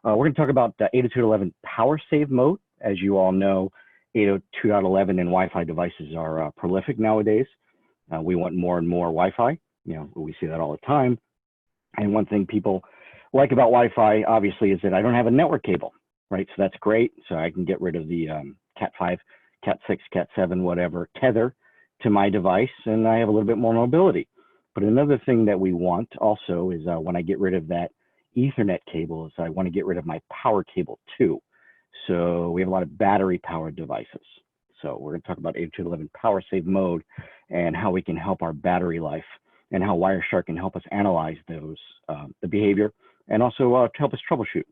We're going to talk about 802.11 Powersave mode. As you all know, 802.11 and Wi-Fi devices are prolific nowadays. We want more and more Wi-Fi. You know, we see that all the time. And one thing people like about Wi-Fi, obviously, is that I don't have a network cable, right? So that's great. So I can get rid of the Cat 5, Cat 6, Cat 7, whatever, tether to my device, and I have a little bit more mobility. But another thing that we want also is when I get rid of that Ethernet cable is I want to get rid of my power cable too. So we have a lot of battery powered devices. So we're going to talk about 802.11 Powersave mode and how we can help our battery life and how Wireshark can help us analyze those, the behavior, and also to help us troubleshoot.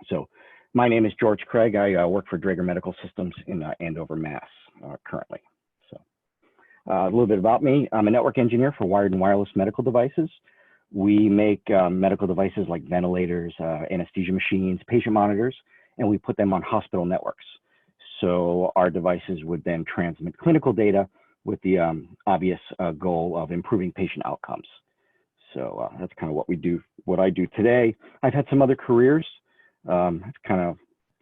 So my name is George Cragg. I work for Draeger Medical Systems in Andover, Mass. Currently. So a little bit about me. I'm a network engineer for wired and wireless medical devices. We make medical devices like ventilators, anesthesia machines, patient monitors, and we put them on hospital networks. So our devices would then transmit clinical data with the obvious goal of improving patient outcomes. So that's kind of what we do, what I do today. I've had some other careers. It's kind of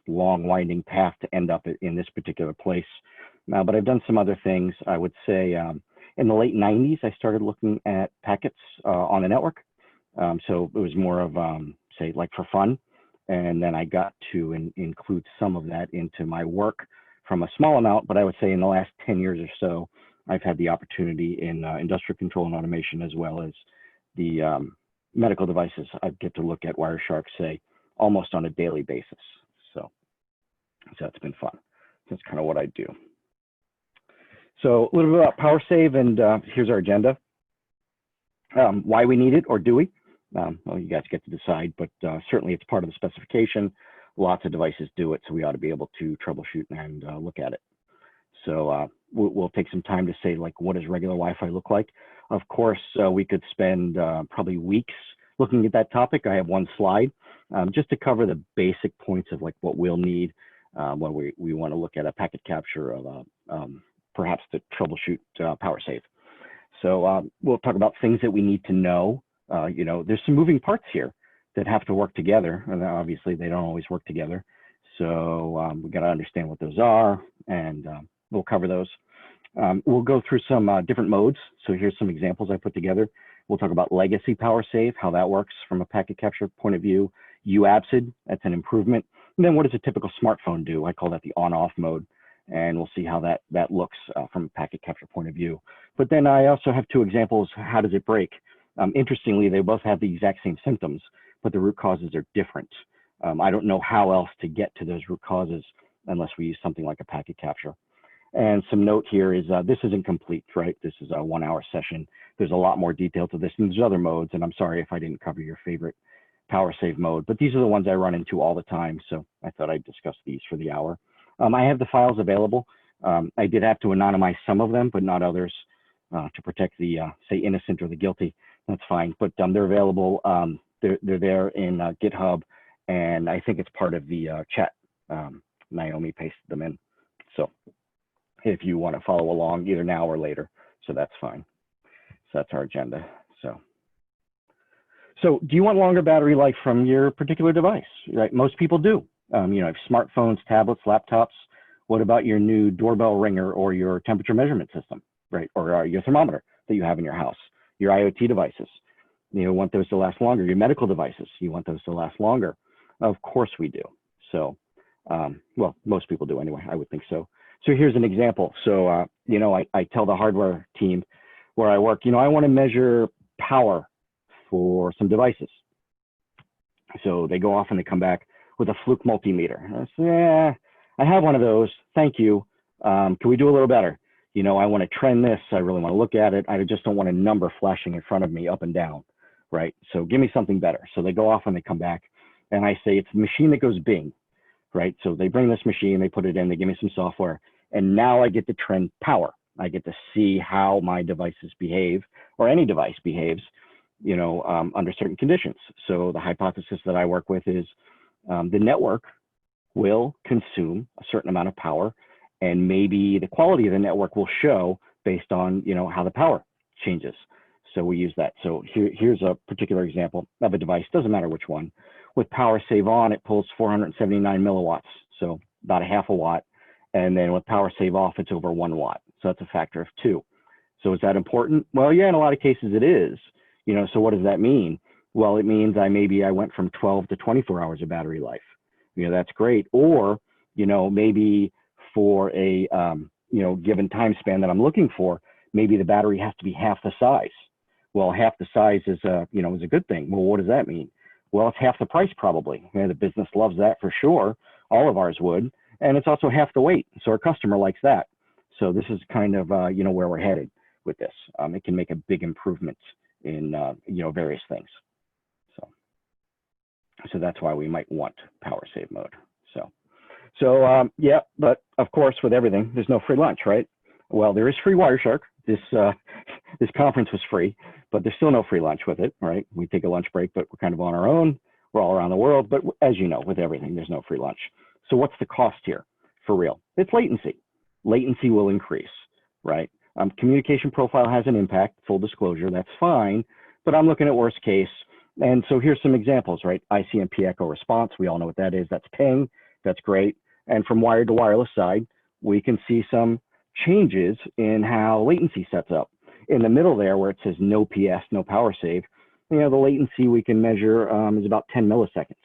long, winding path to end up in this particular place. But I've done some other things. I would say in the late 90s, I started looking at packets on the network. So it was more of, say, like for fun. And then I got to include some of that into my work from a small amount. But I would say in the last 10 years or so, I've had the opportunity in industrial control and automation, as well as the medical devices. I get to look at Wireshark, say, almost on a daily basis. So it's been fun. That's kind of what I do. So a little bit about Powersave, and here's our agenda. Why we need it, or do we? Well, you guys get to decide, but certainly it's part of the specification. Lots of devices do it, so we ought to be able to troubleshoot and look at it. So we'll take some time to say, like, what does regular Wi-Fi look like? Of course, we could spend probably weeks looking at that topic. I have one slide just to cover the basic points of like what we'll need when we want to look at a packet capture of perhaps to troubleshoot Powersave. So we'll talk about things that we need to know. You know, there's some moving parts here that have to work together, and obviously they don't always work together. So we got to understand what those are, and we'll cover those. We'll go through some different modes. So here's some examples I put together. We'll talk about legacy Powersave, how that works from a packet capture point of view. UABSID, that's an improvement. And then what does a typical smartphone do? I call that the on-off mode. And we'll see how that looks from a packet capture point of view. But then I also have two examples. How does it break? Interestingly, they both have the exact same symptoms, but the root causes are different. I don't know how else to get to those root causes unless we use something like a packet capture. And some note here is this isn't complete, right? This is a 1-hour session. There's a lot more detail to this, and there's other modes, and I'm sorry if I didn't cover your favorite Powersave mode, but these are the ones I run into all the time, so I thought I'd discuss these for the hour. I have the files available. I did have to anonymize some of them, but not others to protect the, say, innocent or the guilty. That's fine, but they're available. They're there in GitHub, and I think it's part of the chat. Naomi pasted them in. So if you want to follow along either now or later, so that's fine. So that's our agenda. So do you want longer battery life from your particular device? Right, most people do. You know, smartphones, tablets, laptops. What about your new doorbell ringer or your temperature measurement system, right? Or your thermometer that you have in your house, your IoT devices. You want those to last longer. Your medical devices, you want those to last longer. Of course we do. So, well, most people do anyway, I would think so. So here's an example. So, you know, I tell the hardware team where I work, you know, I want to measure power for some devices. So they go off and they come back with a Fluke multimeter. I say, yeah, I have one of those. Thank you. Can we do a little better? You know, I want to trend this. I really want to look at it. I just don't want a number flashing in front of me up and down, right? So give me something better. So they go off and they come back, and I say, it's a machine that goes Bing, right? So they bring this machine, they put it in, they give me some software, and now I get to trend power. I get to see how my devices behave, or any device behaves, you know, under certain conditions. So the hypothesis that I work with is the network will consume a certain amount of power, and maybe the quality of the network will show based on, you know, how the power changes. So we use that. So here's a particular example of a device, doesn't matter which one, with Powersave on, it pulls 479 milliwatts, so about a half a watt. And then with Powersave off, it's over 1 watt. So that's a factor of 2. So is that important? Well, yeah, in a lot of cases it is. So what does that mean? Well, it means maybe I went from 12 to 24 hours of battery life. That's great. Or, maybe for a, given time span that I'm looking for, maybe the battery has to be half the size. Well, half the size is a good thing. Well, what does that mean? Well, it's half the price probably. The business loves that for sure. All of ours would. And it's also half the weight. So our customer likes that. So this is kind of, where we're headed with this. It can make a big improvement in, various things. So that's why we might want Powersave mode. So yeah, but of course, with everything, there's no free lunch, right? Well, there is free Wireshark. This conference was free, but there's still no free lunch with it, right? We take a lunch break, but we're kind of on our own. We're all around the world, but as you know, with everything, there's no free lunch. So what's the cost here for real? It's latency. Latency will increase, right? Communication profile has an impact, full disclosure, that's fine, but I'm looking at worst case. And so here's some examples, right? ICMP echo response, we all know what that is. That's ping, that's great. And from wired to wireless side, we can see some changes in how latency sets up. In the middle there, where it says no PS, no Powersave, the latency we can measure is about 10 milliseconds.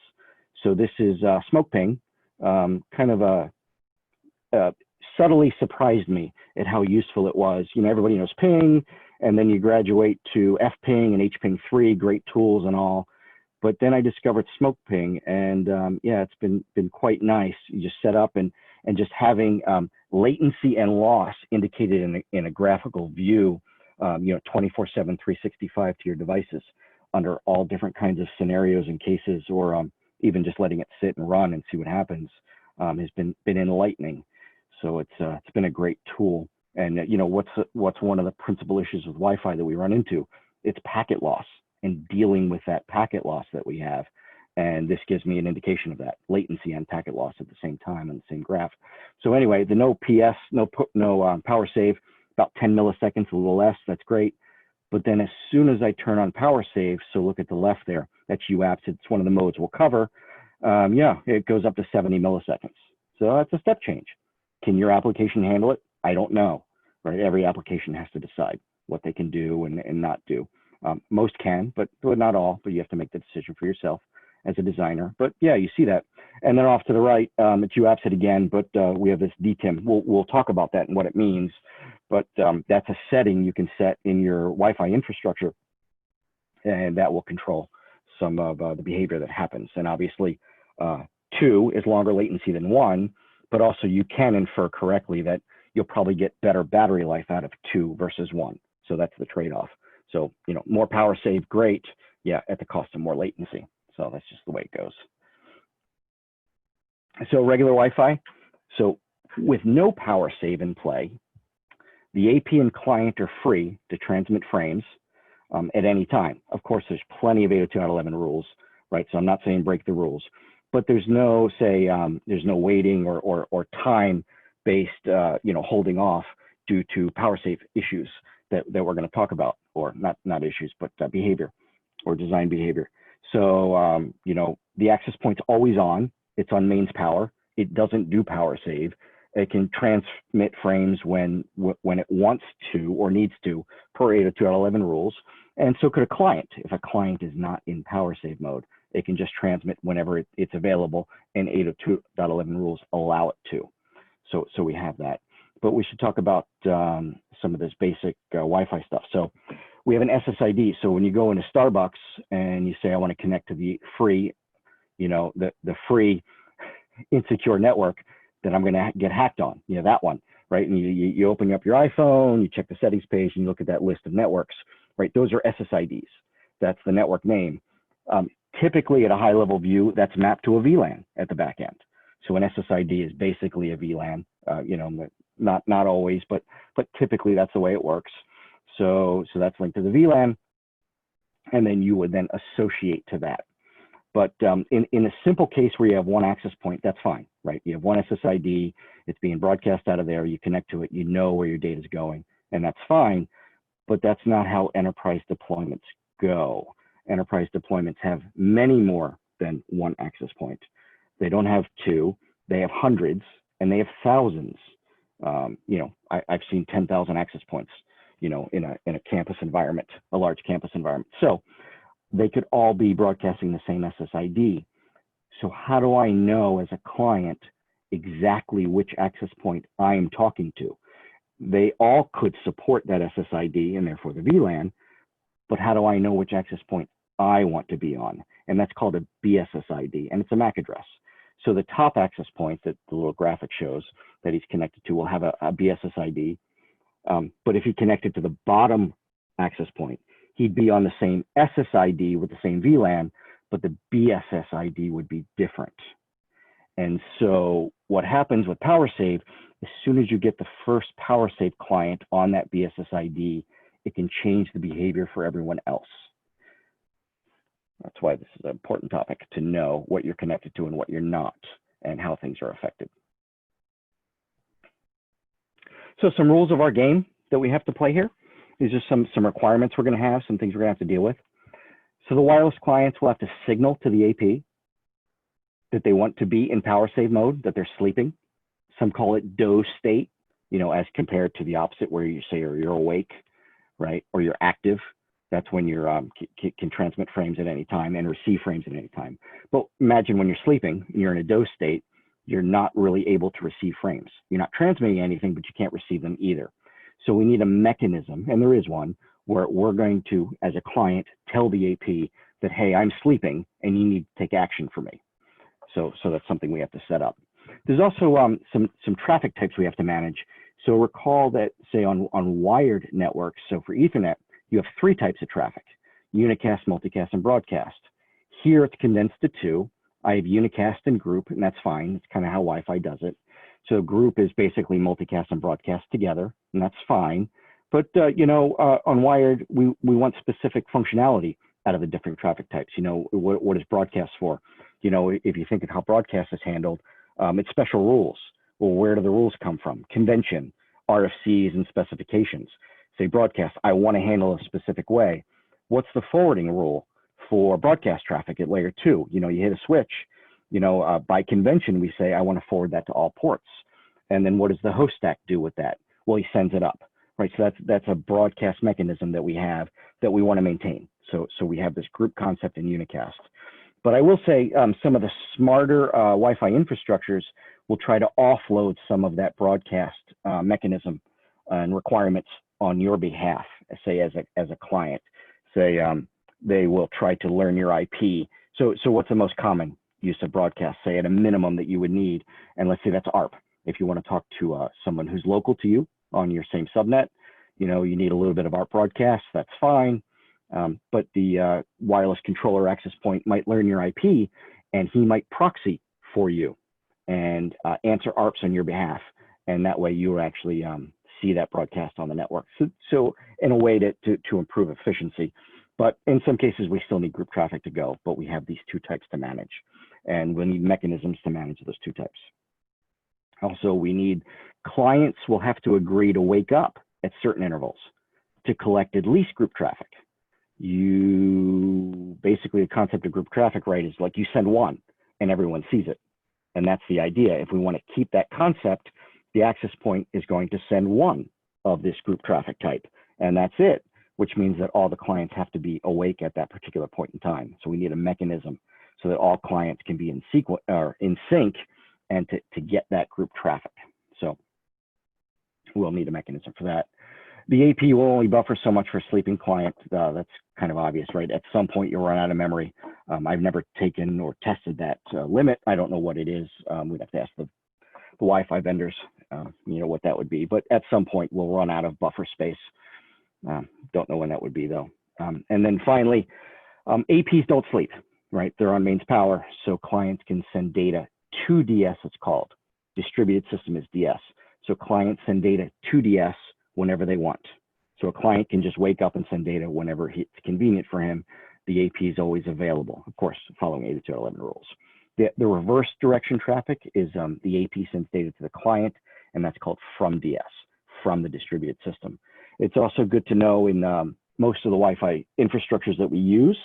So this is smoke ping, kind of subtly surprised me at how useful it was. Everybody knows ping, and then you graduate to F-ping and H-ping 3, great tools and all. But then I discovered smoke ping, and yeah, it's been quite nice. You just set up and just having latency and loss indicated in a graphical view, 24/7, 365 to your devices under all different kinds of scenarios and cases, or even just letting it sit and run and see what happens has been enlightening. So it's been a great tool. And what's one of the principal issues with Wi-Fi that we run into? It's packet loss and dealing with that packet loss that we have. And this gives me an indication of that, latency and packet loss at the same time on the same graph. So anyway, the no PS, no Powersave, about 10 milliseconds, a little less, that's great. But then as soon as I turn on Powersave, so look at the left there, that's UAPS, it's one of the modes we'll cover. Yeah, it goes up to 70 milliseconds. So that's a step change. Can your application handle it? I don't know, right? Every application has to decide what they can do and not do. Most can, but not all, but you have to make the decision for yourself as a designer. But yeah, you see that. And then off to the right, it's UAPS it again, but we have this DTIM. We'll talk about that and what it means, but that's a setting you can set in your Wi-Fi infrastructure, and that will control some of the behavior that happens. And obviously, 2 is longer latency than 1, but also you can infer correctly that you'll probably get better battery life out of 2 versus 1. So that's the trade-off. So, more Powersave, great, yeah, at the cost of more latency. So that's just the way it goes. So regular Wi-Fi. So with no Powersave in play, the AP and client are free to transmit frames at any time. Of course, there's plenty of 802.11 rules, right? So I'm not saying break the rules, but there's no, say, there's no waiting or time-based, holding off due to Powersave issues that we're going to talk about, or not issues, but behavior or design behavior. So, the access point's always on. It's on mains power. It doesn't do Powersave. It can transmit frames when it wants to or needs to per 802.11 rules. And so could a client. If a client is not in Powersave mode, it can just transmit whenever it's available, and 802.11 rules allow it to. So we have that. But we should talk about some of this basic Wi-Fi stuff. So we have an SSID. So when you go into Starbucks and you say, I want to connect to the free, the free insecure network that I'm going to get hacked on, that one, right? And you open up your iPhone, you check the settings page, and you look at that list of networks, right? Those are SSIDs. That's the network name. Typically at a high level view, that's mapped to a VLAN at the back end. So an SSID is basically a VLAN, not always, but typically that's the way it works. So that's linked to the VLAN, and then you would then associate to that. But in a simple case where you have one access point, that's fine, right? You have one SSID, it's being broadcast out of there, you connect to it, you know where your data is going, and that's fine. But that's not how enterprise deployments go. Enterprise deployments have many more than one access point. They don't have two, they have hundreds, and they have thousands. I've seen 10,000 access points, in a campus environment, a large campus environment. So they could all be broadcasting the same SSID. So how do I know as a client exactly which access point I am talking to? They all could support that SSID and therefore the VLAN, but how do I know which access point I want to be on? And that's called a BSSID, and it's a MAC address. So the top access point that the little graphic shows that he's connected to will have a BSSID. But if he connected to the bottom access point, he'd be on the same SSID with the same VLAN, but the BSSID would be different. And so what happens with Powersave, as soon as you get the first Powersave client on that BSSID, it can change the behavior for everyone else. That's why this is an important topic, to know what you're connected to and what you're not, and how things are affected. So some rules of our game that we have to play here. These are some requirements we're going to have, some things we're going to have to deal with. So the wireless clients will have to signal to the AP that they want to be in Powersave mode, that they're sleeping. Some call it doze state, as compared to the opposite, where you say, or you're awake, right? Or you're active. That's when you're can transmit frames at any time and receive frames at any time. But imagine when you're sleeping, you're in a doze state, you're not really able to receive frames. You're not transmitting anything, but you can't receive them either. So we need a mechanism, and there is one, where we're going to, as a client, tell the AP that, hey, I'm sleeping and you need to take action for me. So that's something we have to set up. There's also some traffic types we have to manage. So recall that, say, on wired networks, so for Ethernet, you have three types of traffic: unicast, multicast, and broadcast. Here it's condensed to two. I have unicast and group, and that's fine. It's kind of how Wi-Fi does it. So group is basically multicast and broadcast together, and that's fine. But on wired, we want specific functionality out of the different traffic types. What is broadcast for? If you think of how broadcast is handled, it's special rules. Well, where do the rules come from? Convention, RFCs, and specifications. Say broadcast, I want to handle a specific way. What's the forwarding rule for broadcast traffic at layer 2? You hit a switch. By convention, we say, I want to forward that to all ports. And then what does the host stack do with that? Well, he sends it up, right? So that's a broadcast mechanism that we have that we want to maintain. So we have this group concept in unicast. But I will say some of the smarter Wi-Fi infrastructures will try to offload some of that broadcast mechanism and requirements on your behalf, say as a client. Say they will try to learn your IP. So what's the most common use of broadcast? Say at a minimum that you would need, and let's say that's ARP. If you want to talk to someone who's local to you on your same subnet, you need a little bit of ARP broadcast, that's fine. But the wireless controller access point might learn your IP, and he might proxy for you and answer ARPs on your behalf. And that way you actually see that broadcast on the network. So in a way to improve efficiency. But in some cases, we still need group traffic to go, but we have these two types to manage. And we need mechanisms to manage those two types. Also, we need clients will have to agree to wake up at certain intervals to collect at least group traffic. Basically the concept of group traffic, right, is like you send one and everyone sees it. And that's the idea. If we want to keep that concept, the access point is going to send one of this group traffic type, and that's it, which means that all the clients have to be awake at that particular point in time. So we need a mechanism so that all clients can be in sync and to get that group traffic. So we'll need a mechanism for that. The AP will only buffer so much for a sleeping client. That's kind of obvious, right? At some point, you'll run out of memory. I've never taken or tested that limit. I don't know what it is. We'd have to ask the Wi-Fi vendors, what that would be. But at some point, we'll run out of buffer space. Don't know when that would be, though. And then finally, APs don't sleep, right? They're on mains power, so clients can send data to DS, it's called. Distributed system is DS. So clients send data to DS whenever they want. So a client can just wake up and send data whenever it's convenient for him. The AP is always available, of course, following 802.11 rules. The reverse direction traffic is the AP sends data to the client, and that's called from DS, from the distributed system. It's also good to know in most of the Wi-Fi infrastructures that we use,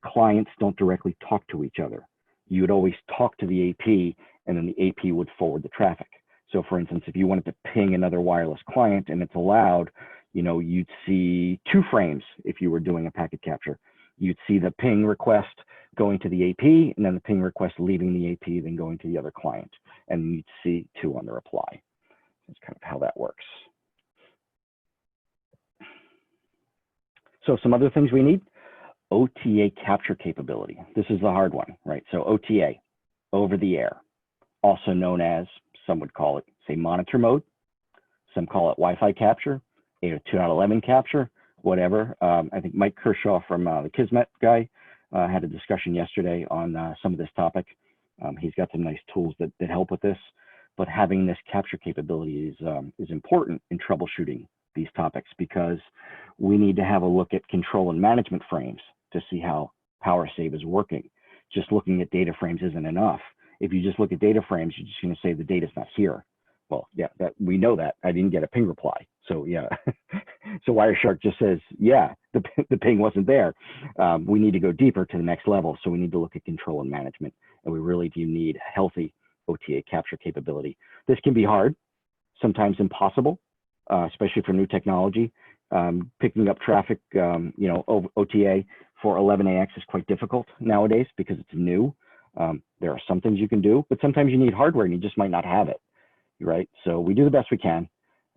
clients don't directly talk to each other. You would always talk to the AP, and then the AP would forward the traffic. So for instance, if you wanted to ping another wireless client and it's allowed, you'd see 2 frames if you were doing a packet capture. You'd see the ping request going to the AP, and then the ping request leaving the AP, then going to the other client. And you'd see 2 on the reply. That's kind of how that works. So some other things we need: OTA capture capability. This is the hard one, right? So OTA, over the air, also known as, some would call it, say, monitor mode. Some call it Wi-Fi capture, 802.11 capture, whatever. I think Mike Kershaw from the Kismet guy had a discussion yesterday on some of this topic. He's got some nice tools that help with this, but having this capture capability is important in troubleshooting these topics, because we need to have a look at control and management frames to see how Powersave is working. Just looking at data frames isn't enough. If you just look at data frames, you're just going to say the data's not here. Well, yeah, we know that. I didn't get a ping reply. So yeah, so Wireshark just says, yeah, the ping wasn't there. We need to go deeper to the next level. So we need to look at control and management, and we really do need healthy OTA capture capability. This can be hard, sometimes impossible, especially for new technology. Picking up traffic, OTA for 11AX is quite difficult nowadays because it's new. There are some things you can do, but sometimes you need hardware and you just might not have it, right? So we do the best we can.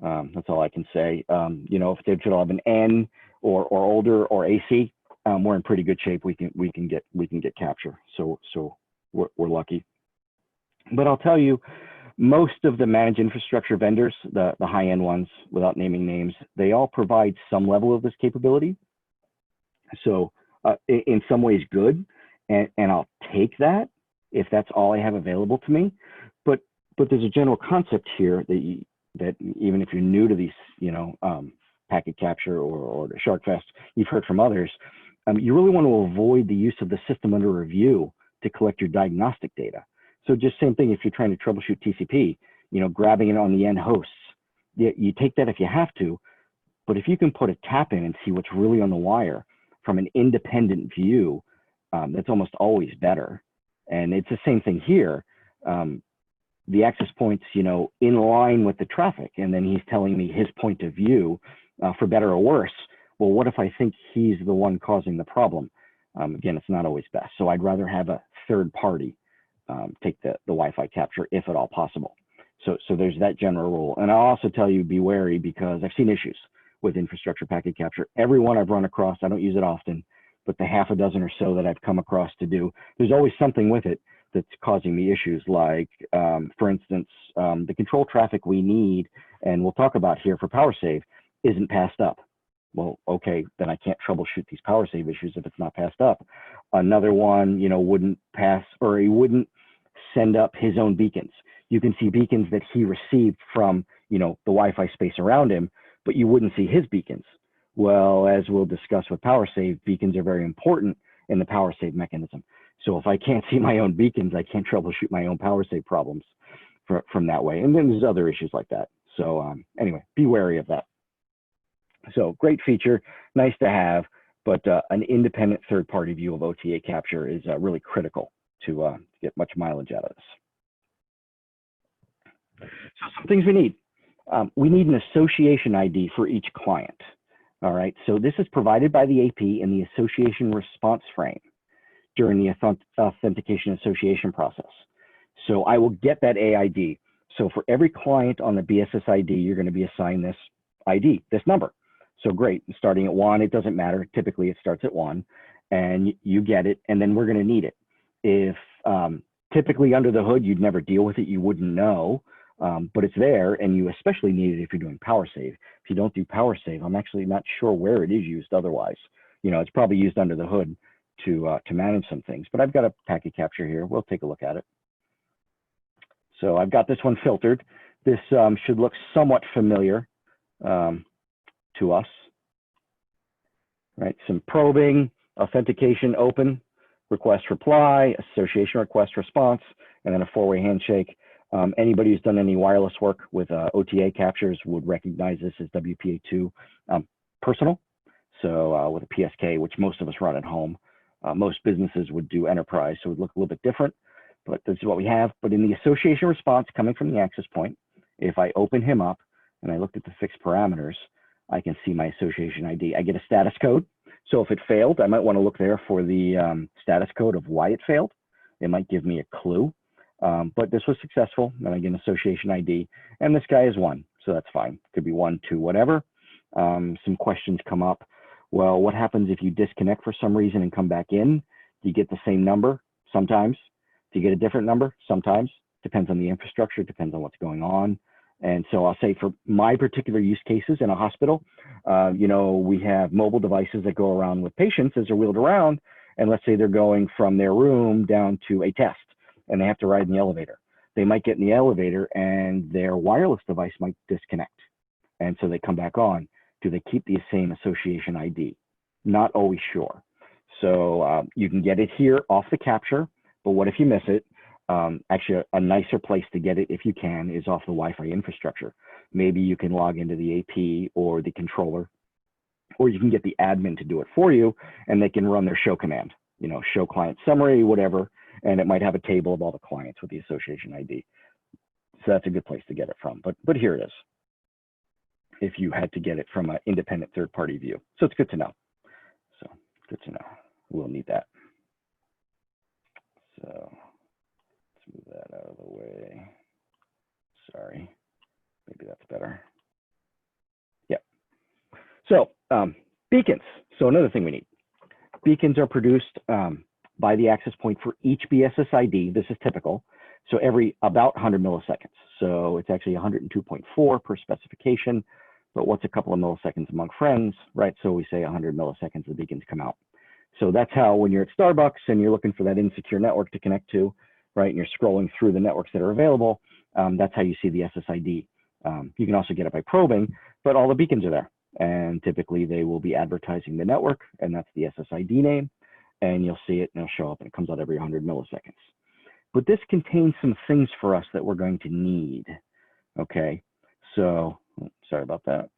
That's all I can say. If it's 802.11n or older or AC, we're in pretty good shape. We can get capture. So we're lucky. But I'll tell you, most of the managed infrastructure vendors, the high-end ones, without naming names, they all provide some level of this capability. So in some ways good, and I'll take that if that's all I have available to me. But there's a general concept here that even if you're new to these, packet capture or the SharkFest, you've heard from others, you really want to avoid the use of the system under review to collect your diagnostic data. So just same thing if you're trying to troubleshoot TCP, grabbing it on the end hosts. You take that if you have to, but if you can put a tap in and see what's really on the wire from an independent view, that's almost always better. And it's the same thing here. The access point's, in line with the traffic, and then he's telling me his point of view, for better or worse. Well, what if I think he's the one causing the problem? Again, it's not always best. So I'd rather have a third party take the Wi-Fi capture if at all possible. So there's that general rule. And I'll also tell you, be wary, because I've seen issues with infrastructure packet capture. Every one I've run across, I don't use it often, but the half a dozen or so that I've come across to do, there's always something with it that's causing me issues. Like, for instance, the control traffic we need, and we'll talk about here for Powersave, isn't passed up. Well, okay, then I can't troubleshoot these Powersave issues if it's not passed up. Another one, wouldn't pass, or he wouldn't send up his own beacons. You can see beacons that he received from, the Wi-Fi space around him, but you wouldn't see his beacons. Well, as we'll discuss with Powersave, beacons are very important in the Powersave mechanism. So if I can't see my own beacons, I can't troubleshoot my own Powersave problems from that way. And then there's other issues like that. So anyway, be wary of that. So great feature, nice to have, but an independent third-party view of OTA capture is really critical to get much mileage out of this. So some things we need. We need an association ID for each client. All right, so this is provided by the AP in the association response frame during the authentication association process. So I will get that AID. So for every client on the BSS ID, you're going to be assigned this ID, this number. So great, starting at 1, it doesn't matter. Typically it starts at 1, and you get it, and then we're going to need it. If typically under the hood, you'd never deal with it, you wouldn't know, but it's there, and you especially need it if you're doing Powersave. If you don't do Powersave, I'm actually not sure where it is used otherwise. It's probably used under the hood to manage some things, but I've got a packet capture here. We'll take a look at it. So I've got this one filtered. This should look somewhat familiar to us, right? Some probing, authentication, open, request reply, association request response, and then a 4-way handshake. Anybody who's done any wireless work with OTA captures would recognize this as WPA2 personal. So with a PSK, which most of us run at home, Most businesses would do enterprise, so it would look a little bit different, but this is what we have. But in the association response coming from the access point, if I open him up and I looked at the fixed parameters, I can see my association ID. I get a status code. So if it failed, I might want to look there for the status code of why it failed. It might give me a clue, but this was successful, and I get an association ID, and this guy is 1, so that's fine. Could be 1, 2, whatever. Some questions come up. Well, what happens if you disconnect for some reason and come back in? Do you get the same number? Sometimes. Do you get a different number? Sometimes. Depends on the infrastructure, depends on what's going on. And so I'll say for my particular use cases in a hospital, you know, we have mobile devices that go around with patients as they're wheeled around. And let's say they're going from their room down to a test and they have to ride in the elevator. They might get in the elevator and their wireless device might disconnect. And so they come back on. Do they keep the same association ID? Not always sure. So you can get it here off the capture, but what if you miss it? Actually, a nicer place to get it, if you can, is off the Wi-Fi infrastructure. Maybe you can log into the AP or the controller, or you can get the admin to do it for you, and they can run their show command, you know, show client summary, whatever, and it might have a table of all the clients with the association ID. So that's a good place to get it from. But here it is, if you had to get it from an independent third-party view. So it's good to know. So good to know. We'll need that. So move that out of the way. Sorry, maybe that's better. Yep. So beacons. So another thing we need. Beacons are produced by the access point for each BSS ID. This is typical. So every about 100 milliseconds. So it's actually 102.4 per specification. But what's a couple of milliseconds among friends, right? So we say 100 milliseconds, the beacons come out. So that's how when you're at Starbucks and you're looking for that insecure network to connect to, right, and you're scrolling through the networks that are available, that's how you see the SSID. You can also get it by probing, but all the beacons are there. And typically they will be advertising the network, and that's the SSID name. And you'll see it and it'll show up, and it comes out every 100 milliseconds. But this contains some things for us that we're going to need. Okay, so sorry about that.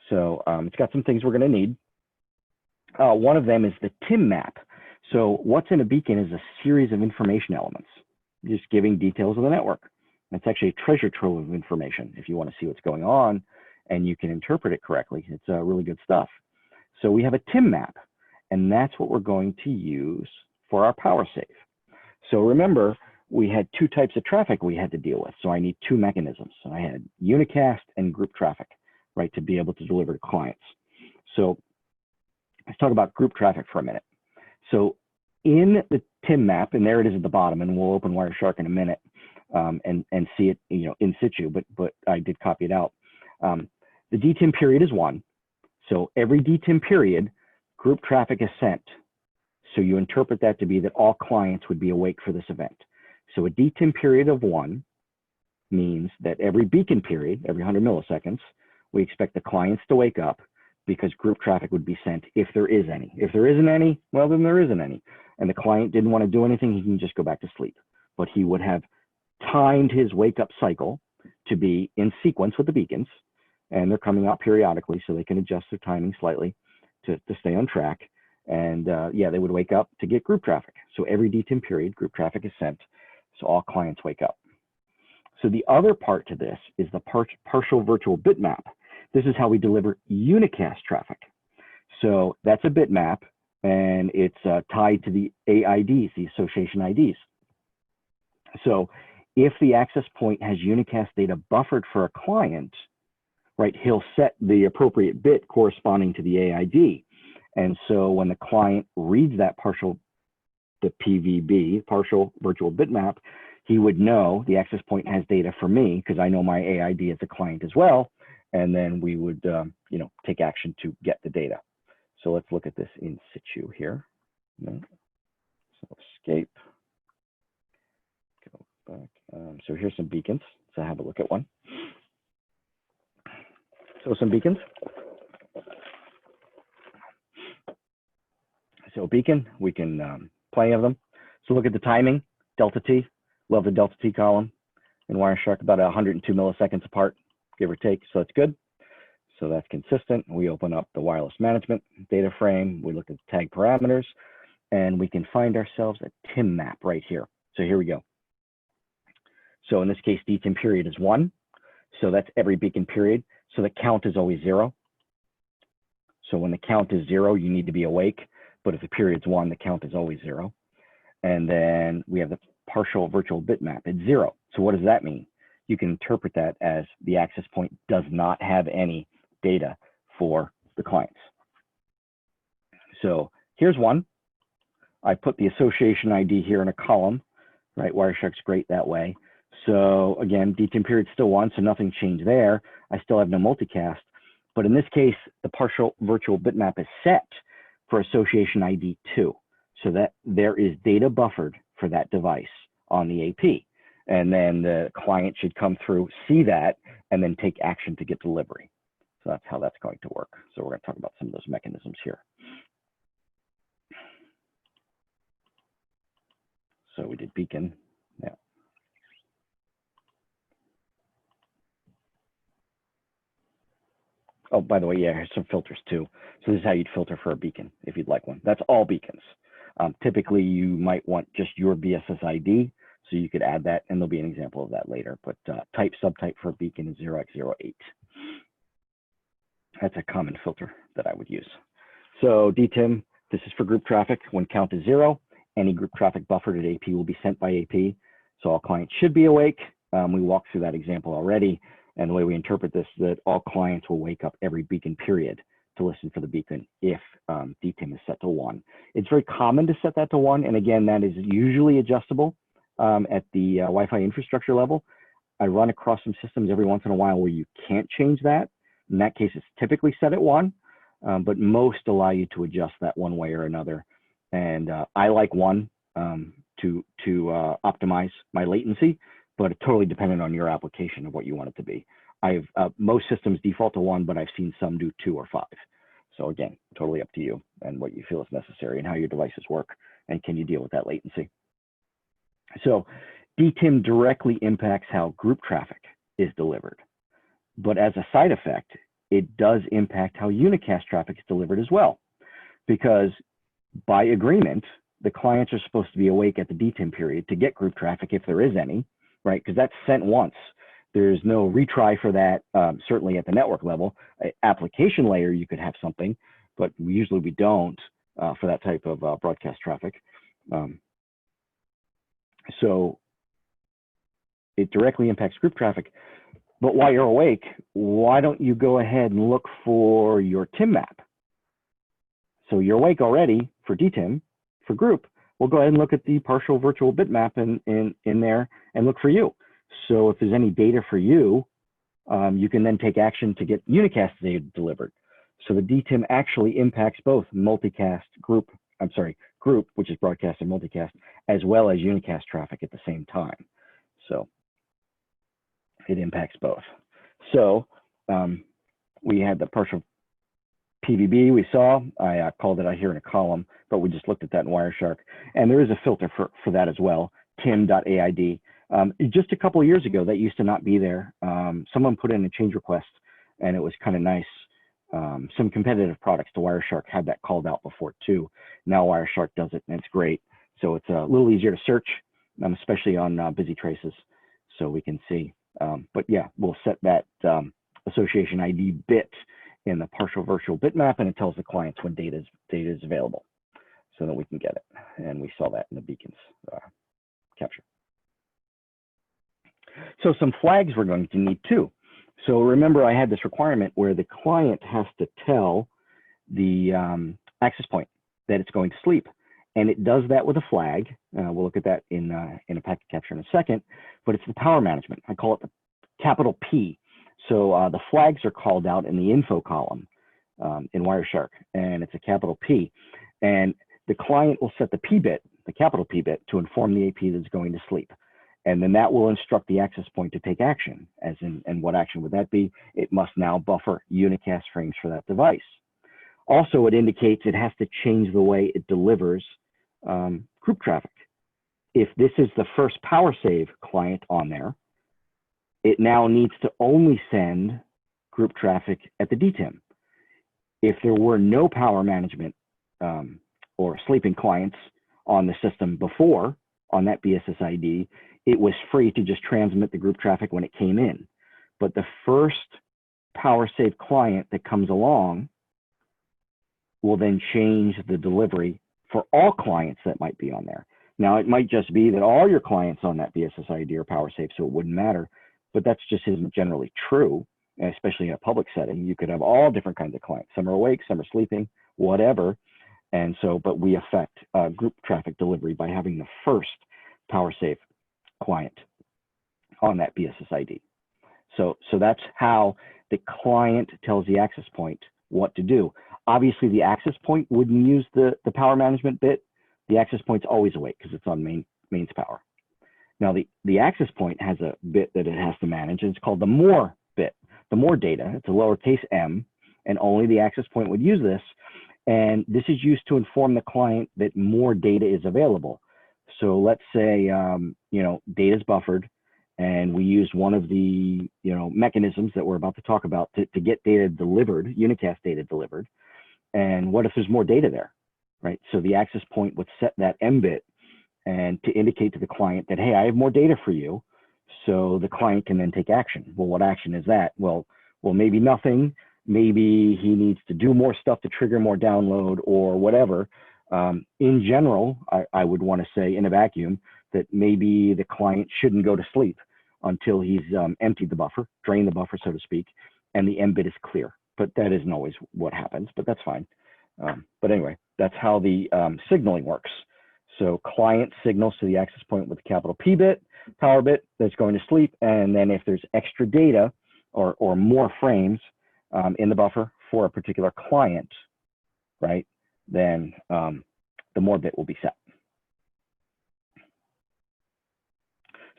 So it's got some things we're going to need. One of them is the TIM map. So what's in a beacon is a series of information elements, just giving details of the network. That's actually a treasure trove of information if you want to see what's going on and you can interpret it correctly. It's really good stuff. So we have a TIM map, and that's what we're going to use for our Powersave. So remember, we had 2 types of traffic we had to deal with. So I need 2 mechanisms. So I had unicast and group traffic, right, to be able to deliver to clients. So let's talk about group traffic for a minute. So in the TIM map, and there it is at the bottom, and we'll open Wireshark in a minute and see it, you know, in situ, but I did copy it out. The DTIM period is 1. So every DTIM period, group traffic is sent. So you interpret that to be that all clients would be awake for this event. So a DTIM period of 1 means that every beacon period, every 100 milliseconds, we expect the clients to wake up, because group traffic would be sent if there is any. If there isn't any, well, then there isn't any. And the client didn't want to do anything, he can just go back to sleep. But he would have timed his wake up cycle to be in sequence with the beacons, and they're coming out periodically, so they can adjust their timing slightly to stay on track. And yeah, they would wake up to get group traffic. So every DTIM period, group traffic is sent, so all clients wake up. So the other part to this is the partial virtual bitmap. This is how we deliver unicast traffic. So that's a bitmap, and it's tied to the AIDs, the association IDs. So if the access point has unicast data buffered for a client, right, he'll set the appropriate bit corresponding to the AID. And so when the client reads that the PVB, partial virtual bitmap, he would know the access point has data for me because I know my AID as a client as well. And then we would, you know, take action to get the data. So let's look at this in situ here. So escape, go back. So here's some beacons. So have a look at one. So some beacons. So beacon, we can plenty of them. So look at the timing, delta T. Love the delta T column in Wireshark, about 102 milliseconds apart, give or take, so it's good. So that's consistent. We open up the wireless management data frame. We look at the tag parameters, and we can find ourselves a TIM map right here. So here we go. So in this case, DTIM period is 1. So that's every beacon period. So the count is always 0. So when the count is 0, you need to be awake. But if the period's 1, the count is always 0. And then we have the partial virtual bitmap. It's 0. So what does that mean? You can interpret that as the access point does not have any data for the clients. So here's one. I put the association ID here in a column, right? Wireshark's great that way. So again, DTIM period's still 1, so nothing changed there. I still have no multicast. But in this case, the partial virtual bitmap is set for association ID 2, so that there is data buffered for that device on the AP. And then the client should come through, see that, and then take action to get delivery. So that's how that's going to work. So we're going to talk about some of those mechanisms here. So we did beacon. Yeah. Oh, by the way, yeah, here's some filters too. So this is how you'd filter for a beacon if you'd like one. That's all beacons. Typically, you might want just your BSS ID, so you could add that, and there'll be an example of that later. But type subtype for a beacon is 0x08. That's a common filter that I would use. So DTIM, this is for group traffic. When count is 0, any group traffic buffered at AP will be sent by AP. So all clients should be awake. We walked through that example already. And the way we interpret this is that all clients will wake up every beacon period to listen for the beacon if DTIM is set to 1. It's very common to set that to 1. And again, that is usually adjustable at the Wi-Fi infrastructure level. I run across some systems every once in a while where you can't change that. In that case, it's typically set at 1, but most allow you to adjust that one way or another. And I like 1 to optimize my latency, but it's totally dependent on your application of what you want it to be. Most systems default to 1, but I've seen some do 2 or 5. So again, totally up to you and what you feel is necessary and how your devices work and can you deal with that latency. So DTIM directly impacts how group traffic is delivered. But as a side effect, it does impact how unicast traffic is delivered as well. Because by agreement, the clients are supposed to be awake at the DTIM period to get group traffic if there is any, right? Because that's sent once. There's no retry for that, certainly at the network level. Application layer, you could have something, but usually we don't for that type of broadcast traffic. So it directly impacts group traffic. But while you're awake, why don't you go ahead and look for your TIM map? So you're awake already for DTIM, for group. We'll go ahead and look at the partial virtual bitmap in there and look for you. So if there's any data for you, you can then take action to get unicast data delivered. So the DTIM actually impacts both multicast group, which is broadcast and multicast, as well as unicast traffic at the same time. So it impacts both. So we had the partial PVB we saw. I called it out here in a column, but we just looked at that in Wireshark. And there is a filter for that as well, tim.aid. Just a couple of years ago, that used to not be there. Someone put in a change request, and it was kind of nice. Some competitive products to Wireshark had that called out before too. Now Wireshark does it, and it's great. So it's a little easier to search, especially on busy traces, so we can see. But yeah, we'll set that association ID bit in the partial virtual bitmap, and it tells the clients when data is available so that we can get it. And we saw that in the beacons capture. So some flags we're going to need too. So remember, I had this requirement where the client has to tell the access point that it's going to sleep. And it does that with a flag. We'll look at that in a packet capture in a second, but it's the power management. I call it the capital P. So the flags are called out in the info column in Wireshark, and it's a capital P. And the client will set the P bit, the capital P bit, to inform the AP that's going to sleep. And then that will instruct the access point to take action, as in, and what action would that be? It must now buffer unicast frames for that device. Also, it indicates it has to change the way it delivers group traffic. If this is the first Powersave client on there, it now needs to only send group traffic at the DTIM. If there were no power management or sleeping clients on the system before on that BSSID, it was free to just transmit the group traffic when it came in. But the first Powersave client that comes along will then change the delivery for all clients that might be on there. Now, it might just be that all your clients on that BSSID are Powersave, so it wouldn't matter, but that's just isn't generally true, especially in a public setting. You could have all different kinds of clients. Some are awake, some are sleeping, whatever. And so, but we affect group traffic delivery by having the first Powersave client on that BSSID. So that's how the client tells the access point what to do. Obviously, the access point wouldn't use the power management bit. The access point's always awake because it's on mains power. Now, the access point has a bit that it has to manage, and it's called the more bit, the more data. It's a lowercase m, and only the access point would use this. And this is used to inform the client that more data is available. So let's say, data is buffered, and we use one of the, mechanisms that we're about to talk about to get data delivered, unicast data delivered. And what if there's more data there, right? So the access point would set that M bit and to indicate to the client that, hey, I have more data for you. So the client can then take action. Well, what action is that? Well, maybe nothing. Maybe he needs to do more stuff to trigger more download or whatever. In general, I would want to say in a vacuum that maybe the client shouldn't go to sleep until he's emptied the buffer, drained the buffer, so to speak, and the M bit is clear. But that isn't always what happens, but that's fine. But anyway, that's how the signaling works. So client signals to the access point with a capital P bit, power bit that's going to sleep. And then if there's extra data or more frames in the buffer for a particular client, right, then the more bit will be set.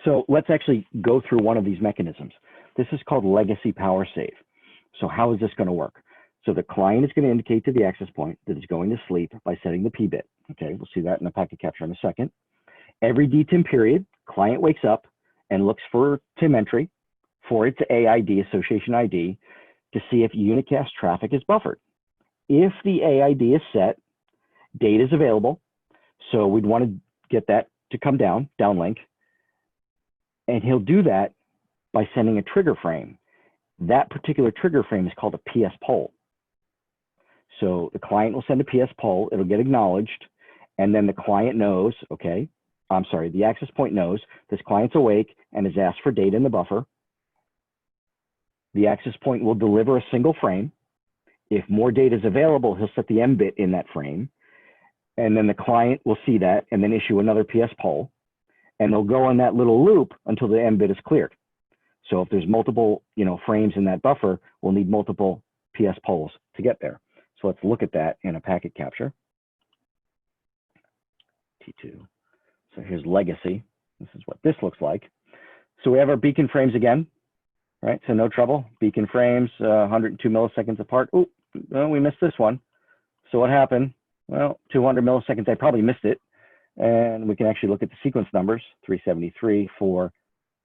So let's actually go through one of these mechanisms. This is called legacy Powersave. So how is this going to work? So the client is going to indicate to the access point that it's going to sleep by setting the P bit. Okay, we'll see that in the packet capture in a second. Every DTIM period, client wakes up and looks for TIM entry for its AID, association ID, to see if unicast traffic is buffered. If the AID is set, data is available. So we'd want to get that to come downlink. And he'll do that by sending a trigger frame. That particular trigger frame is called a PS poll. So the client will send a PS poll, it'll get acknowledged, and then the client knows, the access point knows this client's awake and has asked for data in the buffer. The access point will deliver a single frame. If more data is available, he'll set the M bit in that frame. And then the client will see that and then issue another PS poll. And they'll go on that little loop until the M bit is cleared. So if there's multiple, frames in that buffer, we'll need multiple PS polls to get there. So let's look at that in a packet capture. T2. So here's legacy. This is what this looks like. So we have our beacon frames again, right? So no trouble. Beacon frames, 102 milliseconds apart. Oh, well, we missed this one. So what happened? Well, 200 milliseconds, I probably missed it. And we can actually look at the sequence numbers, 373, 4,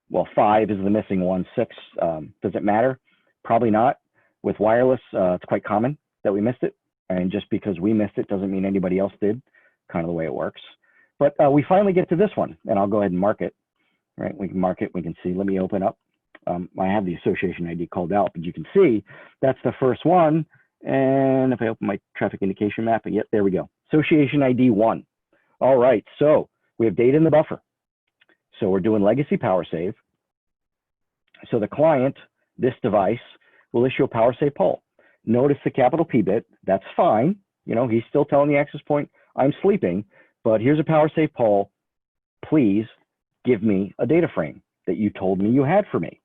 well, 5 is the missing one, 6. Does it matter? Probably not. With wireless, it's quite common that we missed it. And just because we missed it doesn't mean anybody else did, kind of the way it works. But we finally get to this one, and I'll go ahead and mark it. Right? We can mark it, we can see, let me open up. I have the association ID called out, but you can see that's the first one. And if I open my traffic indication map, yep, there we go. Association ID 1. All right, so we have data in the buffer. So we're doing legacy Powersave. So the client, this device, will issue a Powersave poll. Notice the capital P bit, that's fine. He's still telling the access point, I'm sleeping, but here's a Powersave poll. Please give me a data frame that you told me you had for me.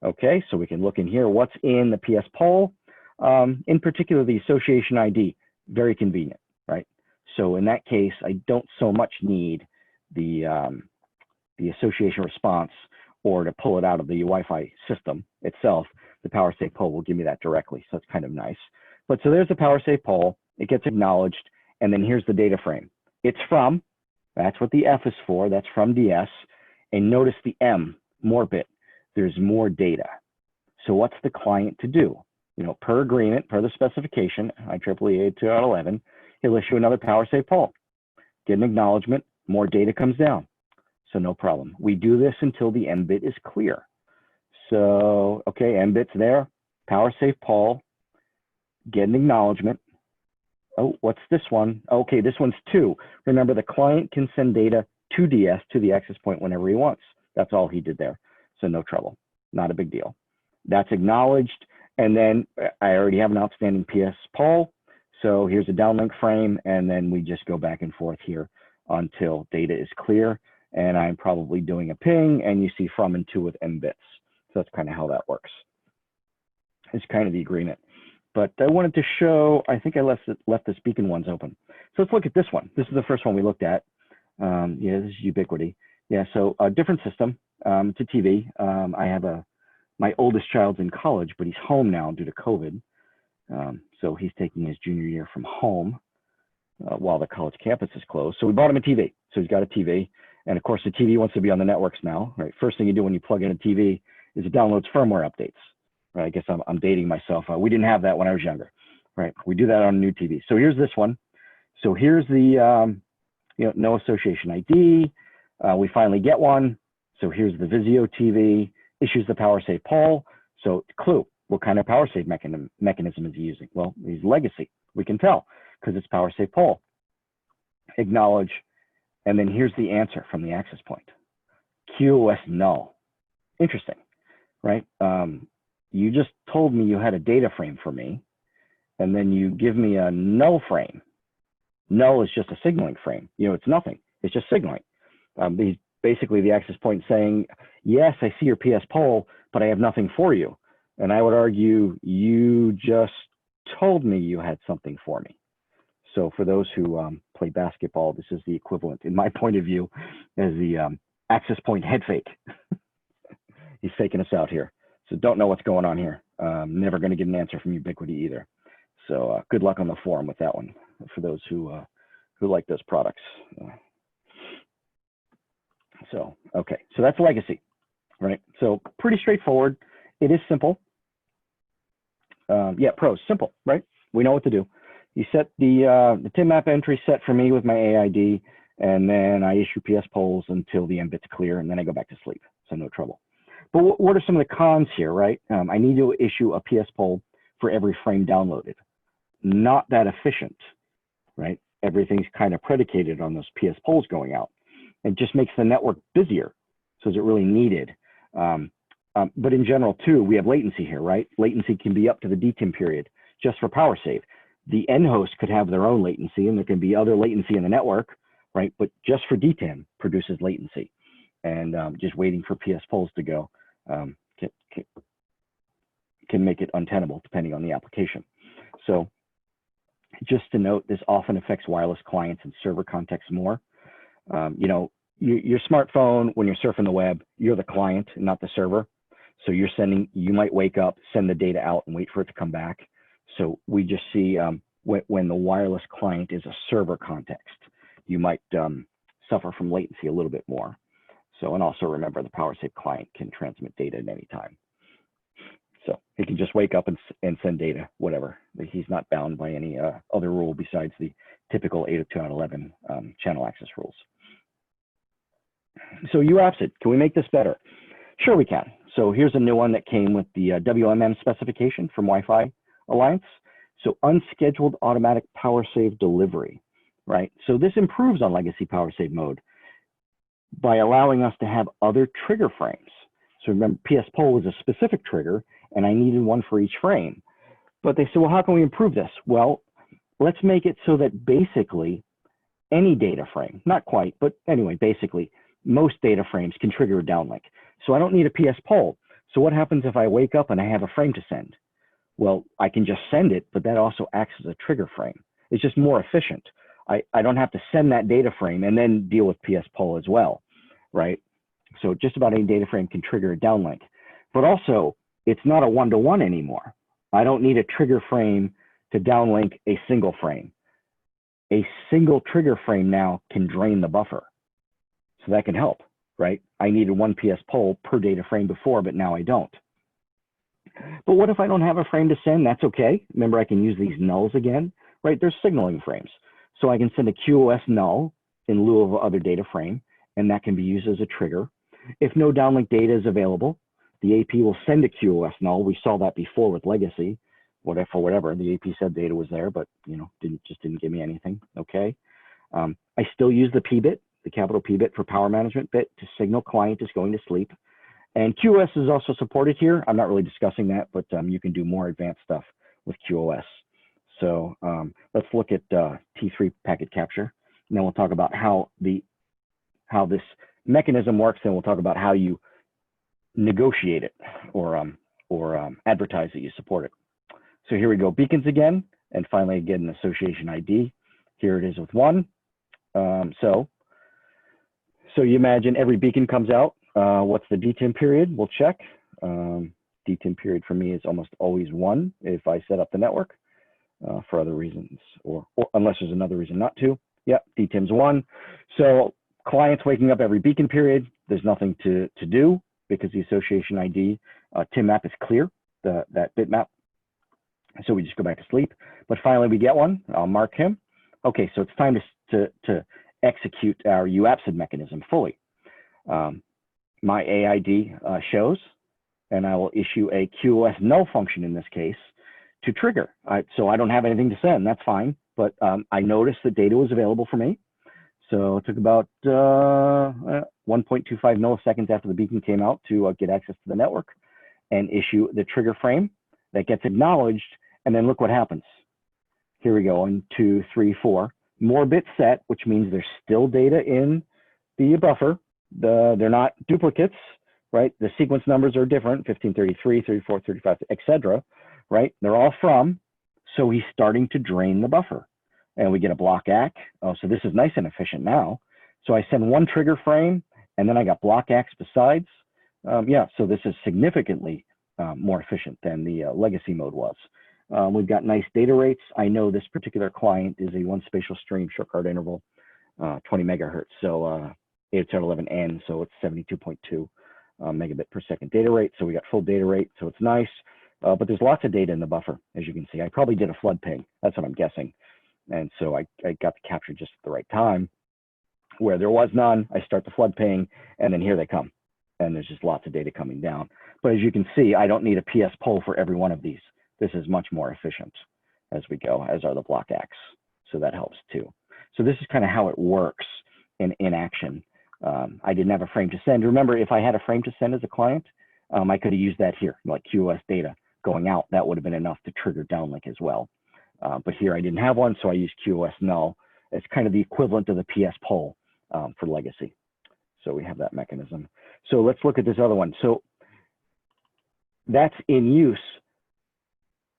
Okay, so we can look in here, what's in the PS poll. In particular, the association ID, very convenient, right? So in that case, I don't so much need the association response or to pull it out of the Wi-Fi system itself. The Powersave poll will give me that directly, so it's kind of nice. But so there's the Powersave poll, it gets acknowledged, and then here's the data frame. It's from, that's what the F is for, that's from DS, and notice the M, more bit, there's more data. So what's the client to do? per agreement, per the specification, IEEE 802.11, he'll issue another PowerSave poll, get an acknowledgement, more data comes down. So no problem. We do this until the M bit is clear. So, okay, M bit's there, PowerSave poll, get an acknowledgement. Oh, what's this one? Okay, this one's 2. Remember, the client can send data to DS, to the access point, whenever he wants. That's all he did there. So no trouble, not a big deal. That's acknowledged. And then I already have an outstanding PS poll. So here's a downlink frame, and then we just go back and forth here until data is clear. And I'm probably doing a ping, and you see from and to with M bits. So that's kind of how that works. It's kind of the agreement. But I wanted to show, I think I left the beacon ones open. So let's look at this one. This is the first one we looked at. Yeah, this is Ubiquity. Yeah, so a different system. It's a TV. I have my oldest child's in college, but he's home now due to COVID. So he's taking his junior year from home while the college campus is closed. So we bought him a TV. So he's got a TV. And of course, the TV wants to be on the networks now, right? First thing you do when you plug in a TV is it downloads firmware updates. Right? I guess I'm dating myself. We didn't have that when I was younger, right? We do that on a new TV. So here's this one. So here's the no association ID. We finally get one. So here's the Vizio TV, issues the PowerSave poll. So clue, what kind of PowerSave mechanism is he using? Well, he's legacy. We can tell because it's PowerSave poll. Acknowledge. And then here's the answer from the access point. QoS null. Interesting, right? You just told me you had a data frame for me, and then you give me a null frame. Null is just a signaling frame. It's nothing. It's just signaling. He's basically the access point saying, yes, I see your PS poll, but I have nothing for you. And I would argue you just told me you had something for me. So for those who play basketball, this is the equivalent, in my point of view, as the access point head fake. He's faking us out here. So don't know what's going on here. Never going to get an answer from Ubiquity either. So good luck on the forum with that one for those who like those products. So, okay, so that's legacy, right? So pretty straightforward. It is simple. Yeah, pros, simple, right? We know what to do. You set the TIM map entry set for me with my AID, and then I issue PS polls until the M bit's clear, and then I go back to sleep. So no trouble. But what are some of the cons here, right? I need to issue a PS poll for every frame downloaded. Not that efficient, right? Everything's kind of predicated on those PS polls going out. It just makes the network busier. So is it really needed? But in general, too, we have latency here, right? Latency can be up to the DTIM period just for PowerSave. The end host could have their own latency, and there can be other latency in the network, right? But just for DTIM produces latency. And just waiting for PS polls to go can make it untenable depending on the application. So just to note, this often affects wireless clients and server contexts more. Your smartphone, when you're surfing the web, you're the client and not the server. So you might wake up, send the data out and wait for it to come back. So we just see when the wireless client is a server context, you might suffer from latency a little bit more. So, and also remember the PowerSave client can transmit data at any time. So he can just wake up and send data, whatever. He's not bound by any other rule besides the typical 802.11 channel access rules. So UAPSID, can we make this better? Sure we can. So here's a new one that came with the WMM specification from Wi-Fi Alliance. So unscheduled automatic PowerSave delivery, right? So this improves on legacy PowerSave mode by allowing us to have other trigger frames. So remember, PS poll was a specific trigger, and I needed one for each frame. But they said, well, how can we improve this? Well, let's make it so that basically any data frame, not quite, but anyway, basically, most data frames can trigger a downlink. So I don't need a PS poll. So what happens if I wake up and I have a frame to send? Well, I can just send it, but that also acts as a trigger frame. It's just more efficient. I don't have to send that data frame and then deal with PS poll as well, right? So just about any data frame can trigger a downlink. But also, it's not a one-to-one anymore. I don't need a trigger frame to downlink a single frame. A single trigger frame now can drain the buffer. So that can help, right? I needed one PS poll per data frame before, but now I don't. But what if I don't have a frame to send? That's okay. Remember, I can use these nulls again, right? There's signaling frames. So I can send a QoS null in lieu of other data frame, and that can be used as a trigger. If no downlink data is available, the AP will send a QoS null. We saw that before with legacy, whatever. The AP said data was there, but just didn't give me anything. Okay. I still use the P bit, the capital P bit for power management bit to signal client is going to sleep. And QoS is also supported here. I'm not really discussing that, but you can do more advanced stuff with QoS. So let's look at T3 packet capture, and then we'll talk about how this mechanism works, and we'll talk about how you negotiate it or advertise that you support it. So here we go, beacons again, and finally get an association ID. Here it is with one. So you imagine every beacon comes out. What's the DTIM period? We'll check. DTIM period for me is almost always 1 if I set up the network for other reasons, or unless there's another reason not to. Yep, DTIM's 1. So clients waking up every beacon period, there's nothing to do because the association ID TIM map is clear, that bitmap. So we just go back to sleep. But finally we get one. I'll mark him. Okay, so it's time to execute our UAPSID mechanism fully. My AID shows, and I will issue a QoS null function in this case to trigger. So I don't have anything to send, that's fine, but I noticed that data was available for me. So it took about 1.25 milliseconds after the beacon came out to get access to the network and issue the trigger frame that gets acknowledged, and then look what happens. Here we go, 1, 2, 3, 4. More bits set, which means there's still data in the buffer. They're not duplicates, right? The sequence numbers are different, 1533, 34, 35, etc., right? They're all from, so he's starting to drain the buffer. And we get a block ACK. Oh, so this is nice and efficient now. So I send one trigger frame, and then I got block ACKs besides. Yeah, so this is significantly more efficient than the legacy mode was. We've got nice data rates. I know this particular client is a one spatial stream short card interval, 20 megahertz. So 802.11n, so it's 72.2 megabit per second data rate. So we got full data rate, so it's nice. But there's lots of data in the buffer, as you can see. I probably did a flood ping. That's what I'm guessing. And so I got the capture just at the right time. Where there was none, I start the flood ping, and then here they come. And there's just lots of data coming down. But as you can see, I don't need a PS poll for every one of these. This is much more efficient as we go, as are the block ACKs. So that helps too. So this is kind of how it works in action. I didn't have a frame to send. Remember, if I had a frame to send as a client, I could have used that here, like QoS data going out. That would have been enough to trigger downlink as well. But here I didn't have one, so I used QoS null. It's kind of the equivalent of the PS poll for legacy. So we have that mechanism. So let's look at this other one. So that's in use,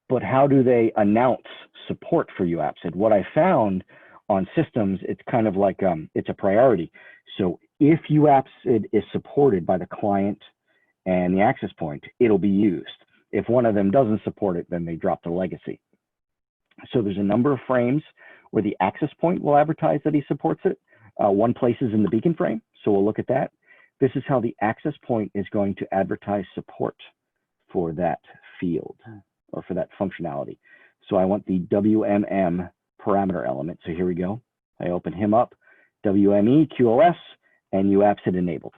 but how do they announce support for UAPSID? What I found on systems, it's kind of like it's a priority. So if UAPSID is supported by the client and the access point, it'll be used. If one of them doesn't support it, then they drop the legacy. So there's a number of frames where the access point will advertise that he supports it. One place is in the beacon frame, so we'll look at that. This is how the access point is going to advertise support for that field or for that functionality. So I want the WMM parameter element. So here we go. I open him up, WME, QoS, and UAPSID enabled,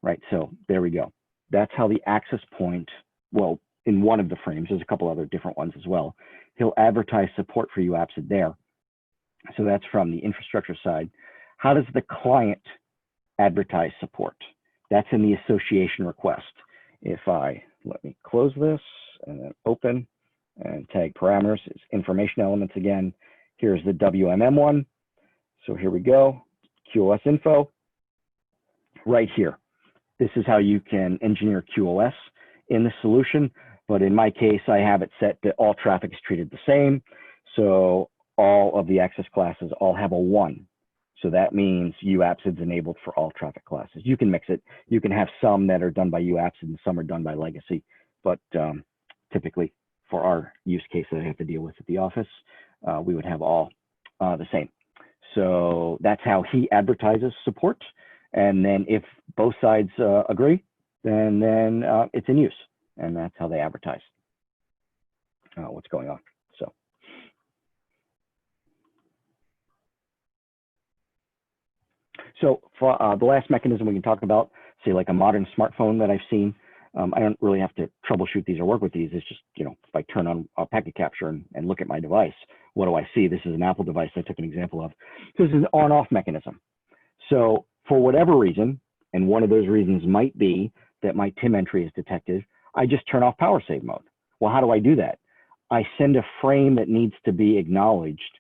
right? So there we go. That's how the access point, well, in one of the frames, there's a couple other different ones as well. He'll advertise support for UAPSID there. So that's from the infrastructure side. How does the client advertise support? That's in the association request. If let me close this and then open and tag parameters, it's information elements again. Here's the WMM one. So here we go, QoS info, right here. This is how you can engineer QoS in the solution. But in my case, I have it set that all traffic is treated the same. So all of the access classes all have a 1. So that means UAPSID's enabled for all traffic classes. You can mix it. You can have some that are done by UAPSID and some are done by legacy. But typically, for our use case that I have to deal with at the office, we would have all the same. So that's how he advertises support. And then if both sides agree, then it's in use. and that's how they advertise what's going on. So for the last mechanism we can talk about, say like a modern smartphone that I've seen, I don't really have to troubleshoot these or work with these. It's just, if I turn on a packet capture and look at my device, what do I see? This is an Apple device I took an example of. So this is an on-off mechanism. So for whatever reason, and one of those reasons might be that my TIM entry is detected, I just turn off Powersave mode. Well, how do I do that? I send a frame that needs to be acknowledged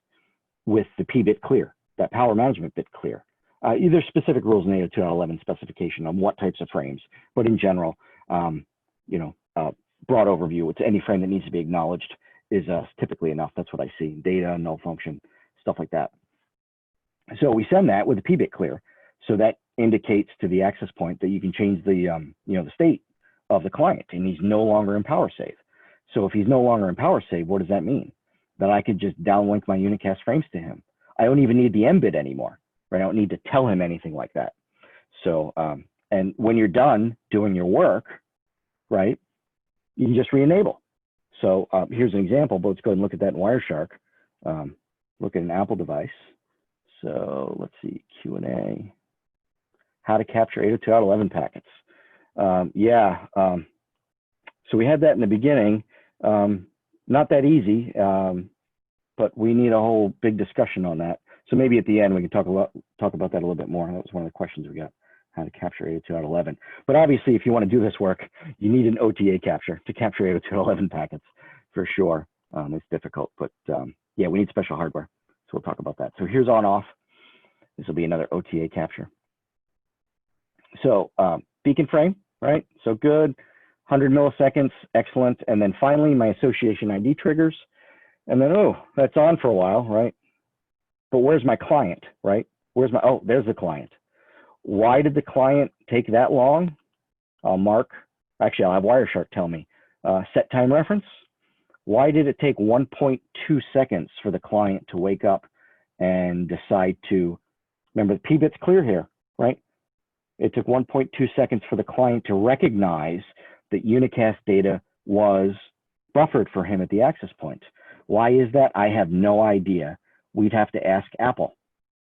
with the P-bit clear, that power management bit clear. There's specific rules in 802.11 specification on what types of frames, but in general, broad overview, it's any frame that needs to be acknowledged is typically enough. That's what I see, data, null function, stuff like that. So we send that with a P-bit clear. So that indicates to the access point that you can change the, the state of the client, and he's no longer in Powersave. So if he's no longer in Powersave, what does that mean? That I could just downlink my unicast frames to him. I don't even need the M bit anymore, right? I don't need to tell him anything like that. So, and when you're done doing your work, right, you can just re-enable. So here's an example, but let's go ahead and look at that in Wireshark. Look at an Apple device. So let's see, Q&A. How to capture 802.11 packets. So we had that in the beginning. Not that easy, but we need a whole big discussion on that. So maybe at the end we can talk about that a little bit more. That was one of the questions we got, how to capture 802.11. But obviously, if you want to do this work, you need an OTA capture to capture 802.11 packets for sure. It's difficult, but yeah, we need special hardware. So we'll talk about that. So here's on off. This will be another OTA capture. So beacon frame, right? So good, 100 milliseconds, excellent. And then finally, my association ID triggers. And then, oh, that's on for a while, right? But where's my client, right? Where's my, oh, there's the client. Why did the client take that long? I'll mark, actually, I'll have Wireshark tell me. Set time reference. Why did it take 1.2 seconds for the client to wake up and decide to, remember the P-bit's clear here, right? It took 1.2 seconds for the client to recognize that unicast data was buffered for him at the access point. Why is that? I have no idea. We'd have to ask Apple.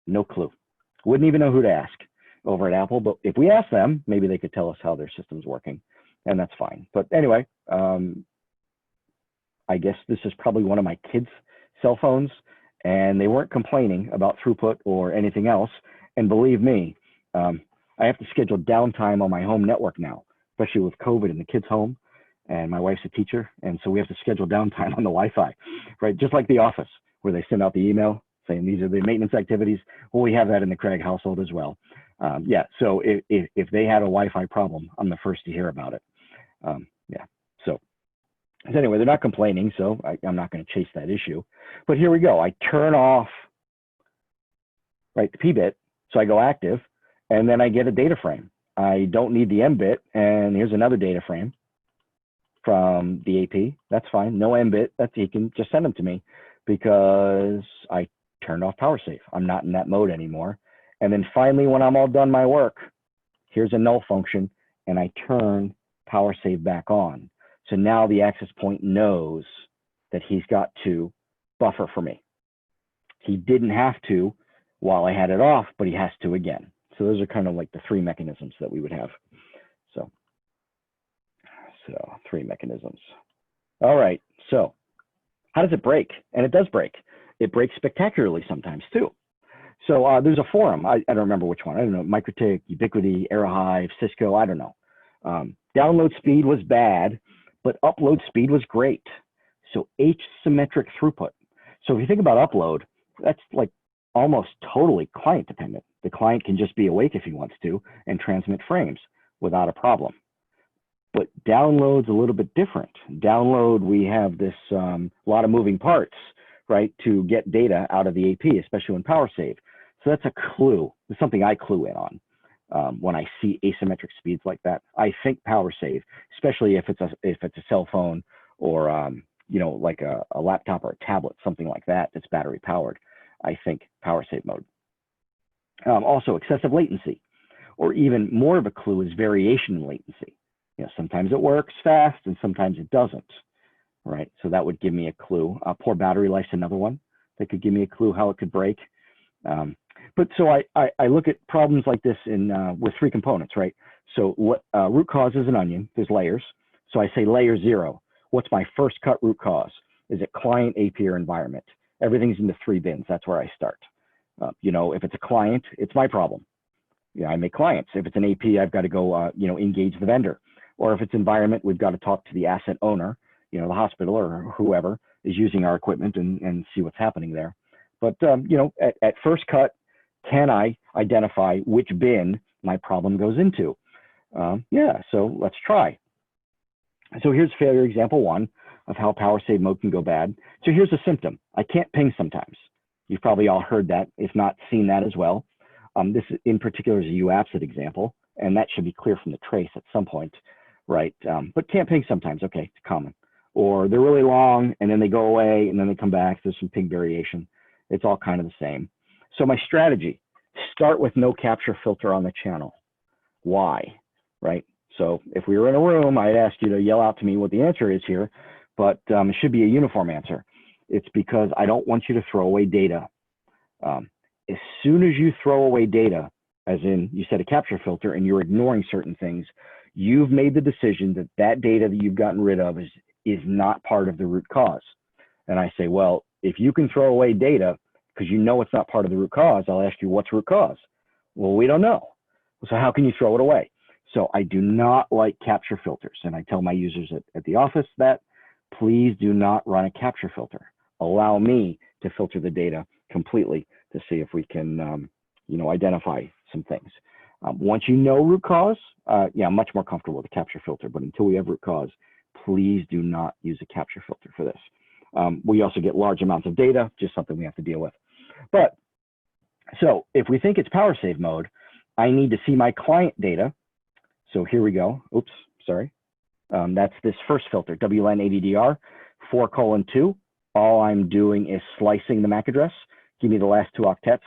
No clue. Wouldn't even know who to ask over at Apple, but if we ask them, maybe they could tell us how their system's working, and that's fine. But anyway, I guess this is probably one of my kids' cell phones, and they weren't complaining about throughput or anything else. And believe me, I have to schedule downtime on my home network now, especially with COVID in the kids' home, and my wife's a teacher, and so we have to schedule downtime on the Wi-Fi, right? Just like the office, where they send out the email saying these are the maintenance activities. Well, we have that in the Cragg household as well. Yeah, so if they had a Wi-Fi problem, I'm the first to hear about it. Yeah, so anyway, they're not complaining, so I'm not going to chase that issue. But here we go. I turn off, right, the P-bit, so I go active, and then I get a data frame. I don't need the M bit, and here's another data frame from the AP. That's fine. No M bit. He can just send them to me because I turned off Powersave. I'm not in that mode anymore. And then finally, when I'm all done my work, here's a null function, and I turn Powersave back on. So now the access point knows that he's got to buffer for me. He didn't have to while I had it off, but he has to again. So those are kind of like the three mechanisms that we would have. So three mechanisms. All right, so how does it break? And it does break. It breaks spectacularly sometimes too. So there's a forum, I don't remember which one, I don't know, MikroTik, Ubiquiti, AeroHive, Cisco, I don't know. Download speed was bad, but upload speed was great. So asymmetric throughput. So if you think about upload, that's like almost totally client dependent. The client can just be awake if he wants to and transmit frames without a problem. But download's a little bit different. Download, we have this lot of moving parts, right, to get data out of the AP, especially when Powersave. So that's a clue. It's something I clue in on when I see asymmetric speeds like that. I think Powersave, especially if it's a cell phone or you know, like a laptop or a tablet, something like that that's battery powered. I think Powersave mode. Also, excessive latency, or even more of a clue is variation in latency. Sometimes it works fast and sometimes it doesn't, right? So that would give me a clue. Poor battery life's another one that could give me a clue how it could break. But so I look at problems like this with three components, right? So root cause is an onion, there's layers. So I say layer 0. What's my first cut root cause? Is it client, AP, or environment? Everything's into 3 bins, that's where I start. If it's a client, it's my problem. I make clients. If it's an AP, I've got to go, engage the vendor. Or if it's environment, we've got to talk to the asset owner, the hospital or whoever is using our equipment and see what's happening there. But, at first cut, can I identify which bin my problem goes into? So let's try. So here's failure example 1 of how Powersave mode can go bad. So here's a symptom. I can't ping sometimes. You've probably all heard that, if not seen that as well. This in particular is a UAPSID example, and that should be clear from the trace at some point, right? But can't ping sometimes, okay, it's common. Or they're really long and then they go away and then they come back, there's some ping variation. It's all kind of the same. So my strategy, start with no capture filter on the channel. Why, right? So if we were in a room, I'd ask you to yell out to me what the answer is here, but it should be a uniform answer. It's because I don't want you to throw away data. As soon as you throw away data, as in you set a capture filter and you're ignoring certain things, you've made the decision that that data that you've gotten rid of is not part of the root cause. And I say, well, if you can throw away data because you know it's not part of the root cause, I'll ask you, what's root cause? Well, we don't know. So how can you throw it away? So I do not like capture filters. And I tell my users at the office that please do not run a capture filter. Allow me to filter the data completely to see if we can, identify some things. Once you know root cause, I'm much more comfortable with a capture filter, but until we have root cause, please do not use a capture filter for this. We also get large amounts of data, just something we have to deal with. But so if we think it's Powersave mode, I need to see my client data. So here we go. Oops, sorry. That's this first filter, WLAN-ADDR 4:2. All I'm doing is slicing the MAC address. Give me the last 2 octets.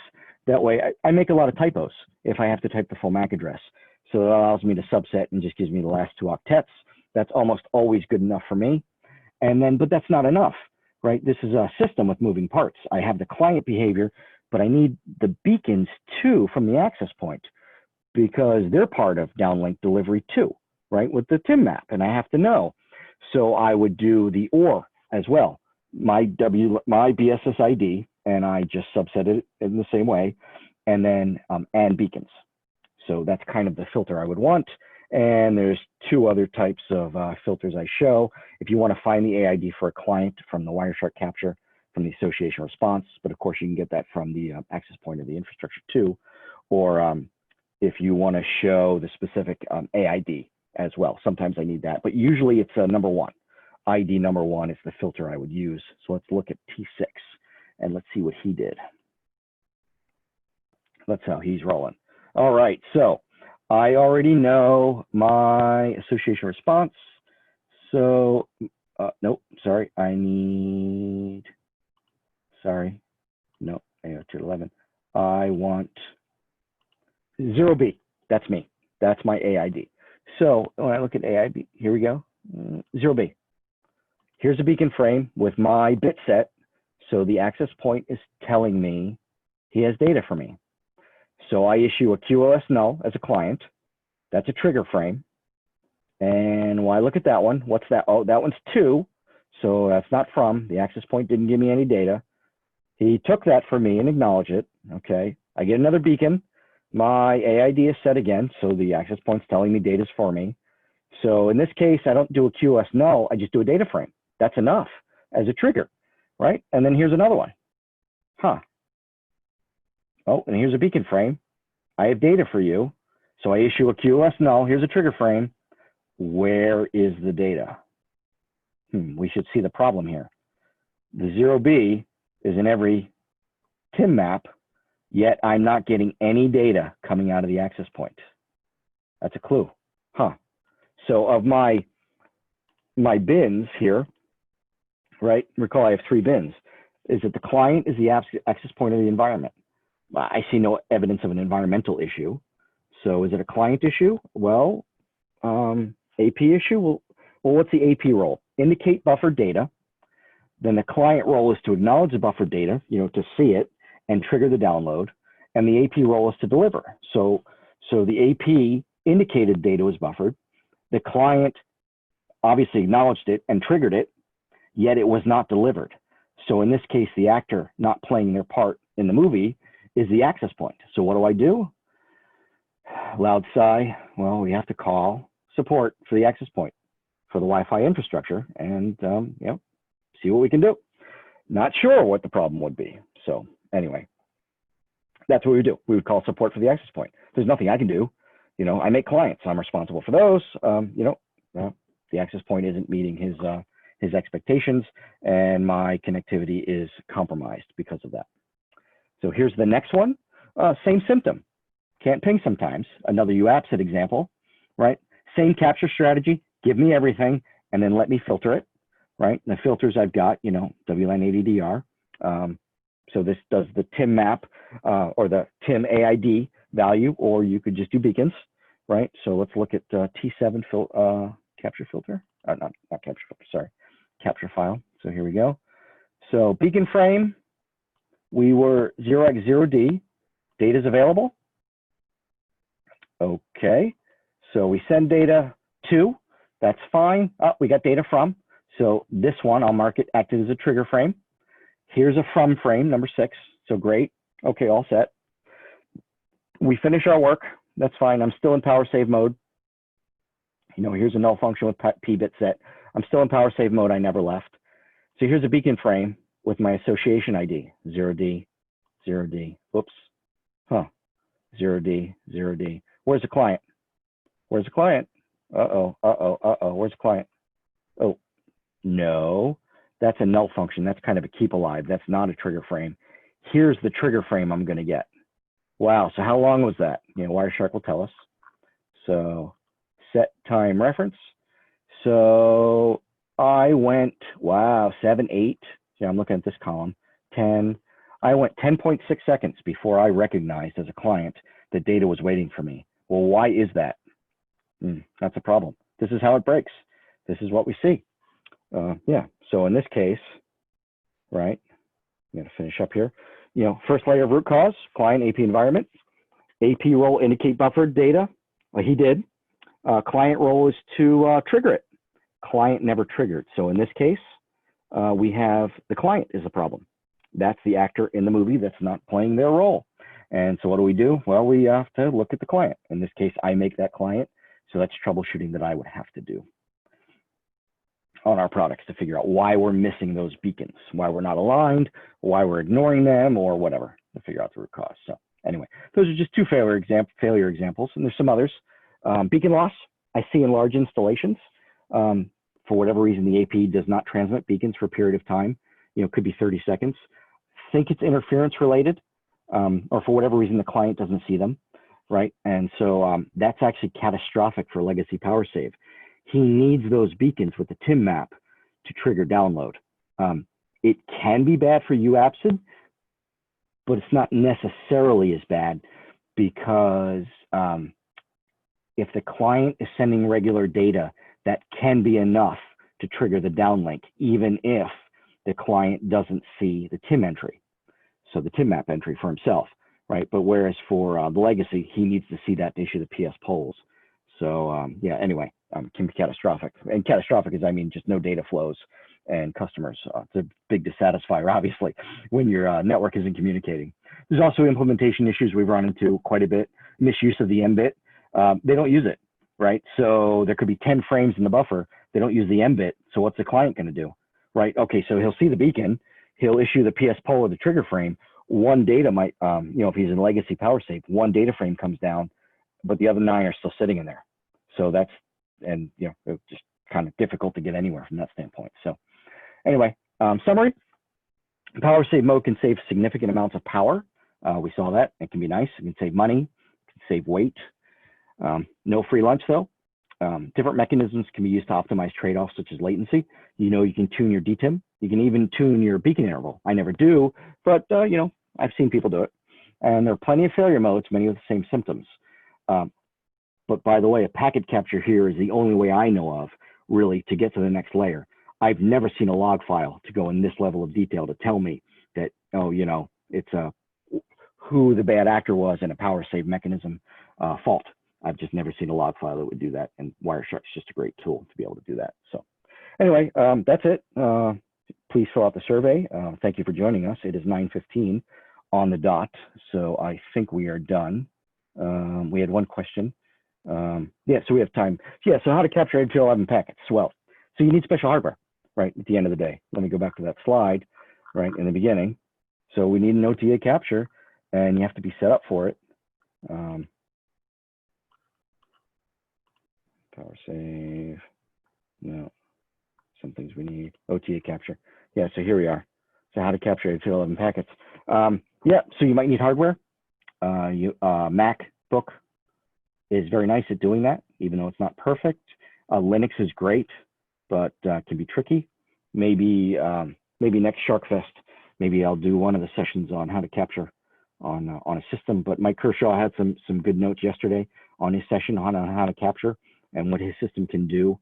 That way, I make a lot of typos if I have to type the full MAC address. So that allows me to subset and just gives me the last 2 octets. That's almost always good enough for me. And then, but that's not enough, right? This is a system with moving parts. I have the client behavior, but I need the beacons too from the access point because they're part of downlink delivery too, right? With the TIM map, and I have to know. So I would do the OR as well. My BSS ID, and I just subset it in the same way, and then and beacons. So that's kind of the filter I would want. And there's 2 other types of filters I show. If you want to find the AID for a client from the Wireshark capture, from the association response, but of course you can get that from the access point of the infrastructure too. Or if you want to show the specific AID as well, sometimes I need that, but usually it's number 1. ID number 1 is the filter I would use. So let's look at T6 and let's see what he did. That's how he's rolling. All right, so I already know my association response. So, nope, sorry, no, 802.11. I want 0B, that's me. That's my AID. So when I look at AID, here we go, 0B. Here's a beacon frame with my bit set. So the access point is telling me he has data for me. So I issue a QoS null as a client. That's a trigger frame. And when I look at that one, what's that? Oh, that one's 2. So that's not from. The access point didn't give me any data. He took that for me and acknowledged it. Okay. I get another beacon. My AID is set again. So the access point's telling me data's for me. So in this case, I don't do a QoS null. I just do a data frame. That's enough as a trigger, right? And then here's another one. Oh, and here's a beacon frame. I have data for you. So I issue a QoS null. Here's a trigger frame. Where is the data? We should see the problem here. The 0B is in every TIM map, yet I'm not getting any data coming out of the access point. That's a clue. So of my bins here, right? Recall I have 3 bins. Is that the client is the access point of the environment? I see no evidence of an environmental issue. So is it a client issue? Well, AP issue? Well, what's the AP role? Indicate buffered data. Then the client role is to acknowledge the buffered data, to see it and trigger the download. And the AP role is to deliver. So the AP indicated data was buffered. The client obviously acknowledged it and triggered it, yet it was not delivered. So in this case, the actor not playing their part in the movie is the access point. So what do? Loud sigh. Well, we have to call support for the access point for the Wi-Fi infrastructure and see what we can do. Not sure what the problem would be. So anyway, that's what we would do. We would call support for the access point. There's nothing I can do. I make clients. I'm responsible for those. The access point isn't meeting his expectations, and my connectivity is compromised because of that. So here's the next one. Same symptom. Can't ping sometimes. Another UAPSID example, right? Same capture strategy. Give me everything, and then let me filter it, right? And the filters I've got, WLAN ADDR. So this does the TIM map or the TIM AID value, or you could just do beacons, right? So let's look at T7 capture filter. Not capture filter, sorry. Capture file. So here we go. So beacon frame, we were 0x0D. Data's available. Okay. So we send data to, that's fine. Oh, we got data from. So this one, I'll mark it acted as a trigger frame. Here's a from frame, number 6. So great. Okay, all set. We finish our work. That's fine. I'm still in Powersave mode. Here's a null function with p-bit set. I'm still in Powersave mode. I never left. So here's a beacon frame with my association ID, 0D, 0D. Oops. 0D, 0D. Where's the client? Where's the client? Uh-oh. Where's the client? Oh, no. That's a null function. That's kind of a keep alive. That's not a trigger frame. Here's the trigger frame I'm going to get. Wow. So how long was that? Wireshark will tell us. So set time reference. So I went, 7, 8. Yeah, I'm looking at this column. 10. I went 10.6 seconds before I recognized as a client that data was waiting for me. Well, why is that? That's a problem. This is how it breaks. This is what we see. So in this case, right, I'm going to finish up here. First layer of root cause, client AP environment. AP role indicate buffered data. Well, he did. Client role is to trigger it. Client never triggered. So in this case, we have the client is a problem. That's the actor in the movie that's not playing their role. And so what do? Well, we have to look at the client. In this case, I make that client. So that's troubleshooting that I would have to do on our products to figure out why we're missing those beacons, why we're not aligned, why we're ignoring them, or whatever, to figure out the root cause. So anyway, those are just 2 failure examples, and there's some others. Beacon loss, I see in large installations. For whatever reason, the AP does not transmit beacons for a period of time. Could be 30 seconds. Think it's interference related, or for whatever reason, the client doesn't see them, right? And so that's actually catastrophic for legacy Powersave. He needs those beacons with the TIM map to trigger download. It can be bad for UAPSID, but it's not necessarily as bad because if the client is sending regular data, that can be enough to trigger the downlink, even if the client doesn't see the TIM entry. So the TIM map entry for himself, right? But whereas for the legacy, he needs to see that to issue the PS polls. So anyway, can be catastrophic. And catastrophic is, just no data flows and customers. It's a big dissatisfier, obviously, when your network isn't communicating. There's also implementation issues we've run into quite a bit. Misuse of the M-bit. They don't use it, right? So there could be 10 frames in the buffer. They don't use the M-bit. So what's the client going to do, right? Okay, so he'll see the beacon. He'll issue the PS poll or the trigger frame. One data might, if he's in legacy Powersave, one data frame comes down, but the other 9 are still sitting in there. So that's, and it's just kind of difficult to get anywhere from that standpoint. So anyway, summary, Powersave mode can save significant amounts of power. We saw that. It can be nice. It can save money. It can save weight. No free lunch though. Different mechanisms can be used to optimize trade-offs such as latency. You can tune your DTIM. You can even tune your beacon interval. I never do, but I've seen people do it. And there are plenty of failure modes, many with the same symptoms. But by the way, a packet capture here is the only way I know of really to get to the next layer. I've never seen a log file to go in this level of detail to tell me that, oh, you know, it's who the bad actor was in a Powersave mechanism fault. I've just never seen a log file that would do that, and Wireshark's just a great tool to be able to do that. So anyway, that's it. Please fill out the survey. Thank you for joining us. It is 9:15 on the dot, so I think we are done. We had one question. Yeah, so we have time. Yeah, so how to capture 802.11 packets? Well, so you need special hardware, right, at the end of the day. Let me go back to that slide, right, in the beginning. So we need an OTA capture, and you have to be set up for it. Powersave, no, some things we need, OTA capture. Yeah, so here we are. So how to capture 802.11 packets. Yeah, so you might need hardware. MacBook is very nice at doing that, even though it's not perfect. Linux is great, but can be tricky. Maybe next SharkFest, maybe I'll do one of the sessions on how to capture on a system. But Mike Kershaw had some good notes yesterday on his session on how to capture and what his system can do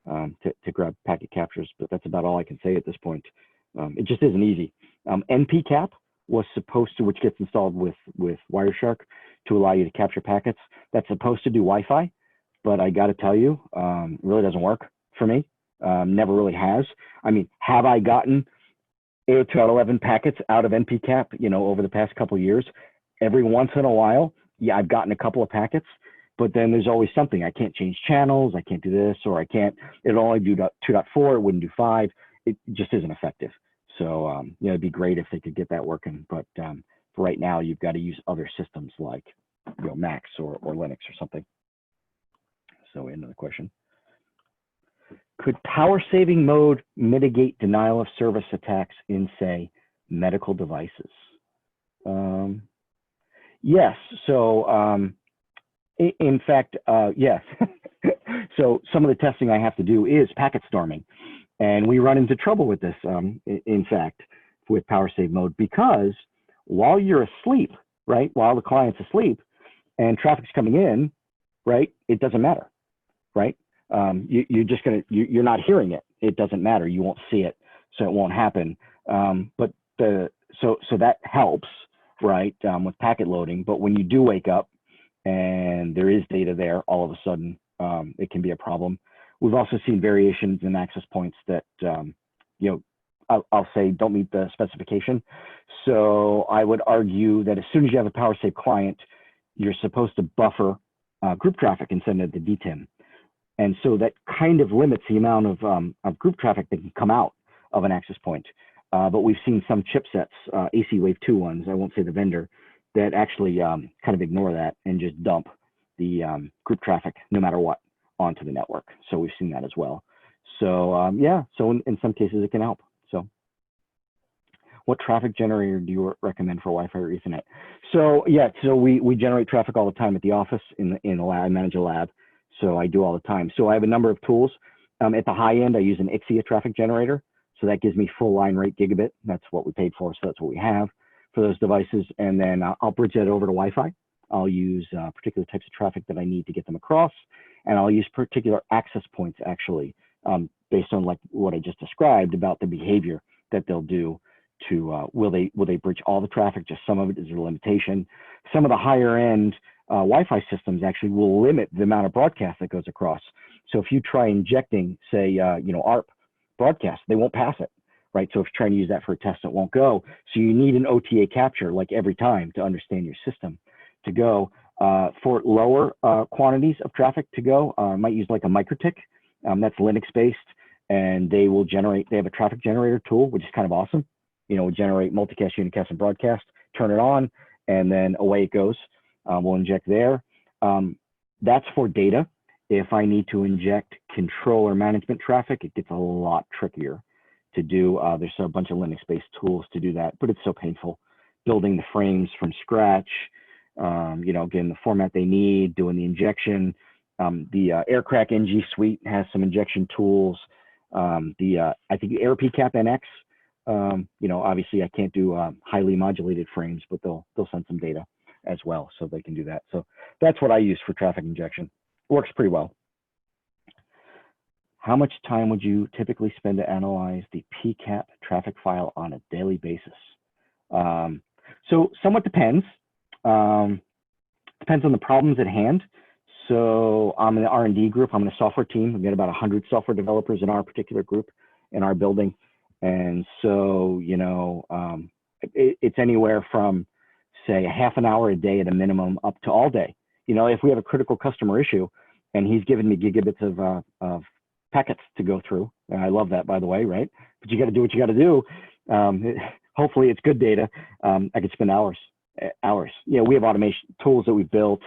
to grab packet captures. But that's about all I can say at this point. It just isn't easy. NPCap was supposed to, which gets installed with Wireshark to allow you to capture packets. That's supposed to do Wi-Fi, but I got to tell you, it really doesn't work for me. Never really has. I mean, have I gotten 802.11 packets out of NPCap, you know, over the past couple of years? Every once in a while, yeah, I've gotten a couple of packets, but then there's always something. I can't change channels. I can't do this, or I can't, it'll only do 2.4. It wouldn't do 5. It just isn't effective. So, you know, it'd be great if they could get that working. But for right now, you've got to use other systems like, you know, Macs or Linux or something. So another question. Could power saving mode mitigate denial of service attacks in, say, medical devices? Yes. So in fact, yes. So some of the testing I have to do is packet storming. And we run into trouble with this, in fact, with Powersave mode, because while you're asleep, right, while the client's asleep and traffic's coming in, right, it doesn't matter, right? You're just gonna, you're not hearing it. It doesn't matter. You won't see it, so it won't happen. So that helps, right, with packet loading. But when you do wake up and there is data there, all of a sudden it can be a problem. We've also seen variations in access points that, you know, I'll say don't meet the specification. So I would argue that as soon as you have a Powersave client, you're supposed to buffer group traffic and send it to DTIM. And so that kind of limits the amount of group traffic that can come out of an access point. But we've seen some chipsets, AC Wave 2 ones, I won't say the vendor, that actually kind of ignore that and just dump the group traffic no matter what onto the network. So we've seen that as well. So yeah, so in some cases it can help. So what traffic generator do you recommend for Wi-Fi or Ethernet? So yeah, so we generate traffic all the time at the office in the lab. I manage a lab, so I do all the time. So I have a number of tools. At the high end, I use an Ixia traffic generator. So that gives me full line rate gigabit. That's what we paid for, so that's what we have for those devices. And then I'll bridge that over to Wi-Fi. I'll use particular types of traffic that I need to get them across. And I'll use particular access points actually, based on like what I just described about the behavior that they'll do to, will they bridge all the traffic, just some of it is a limitation. Some of the higher end Wi-Fi systems actually will limit the amount of broadcast that goes across. So if you try injecting, say, you know, ARP broadcast, they won't pass it, right? So if you're trying to use that for a test, it won't go. So you need an OTA capture like every time to understand your system to go. For lower quantities of traffic to go, I might use like a MikroTik. That's Linux based, and they will generate, they have a traffic generator tool, which is kind of awesome. You know, generate multicast, unicast, and broadcast, turn it on, and then away it goes. We'll inject there. That's for data. If I need to inject controller management traffic, it gets a lot trickier to do. There's a bunch of Linux-based tools to do that, but it's so painful. Building the frames from scratch, you know, getting the format they need, doing the injection. The AirCrack NG suite has some injection tools. I think the AirPCAP NX, you know, obviously I can't do highly modulated frames, but they'll send some data as well, so they can do that. So that's what I use for traffic injection. works pretty well. How much time would you typically spend to analyze the PCAP traffic file on a daily basis? So somewhat depends. Depends on the problems at hand. So I'm in the R&D group. I'm in a software team. We've got about 100 software developers in our particular group in our building. And so, you know, it's anywhere from, say, a half an hour a day at a minimum up to all day. You know, if we have a critical customer issue and he's given me gigabits of packets to go through, and I love that, by the way, right? But you got to do what you got to do. Hopefully it's good data. I could spend hours. You know, we have automation tools that we built,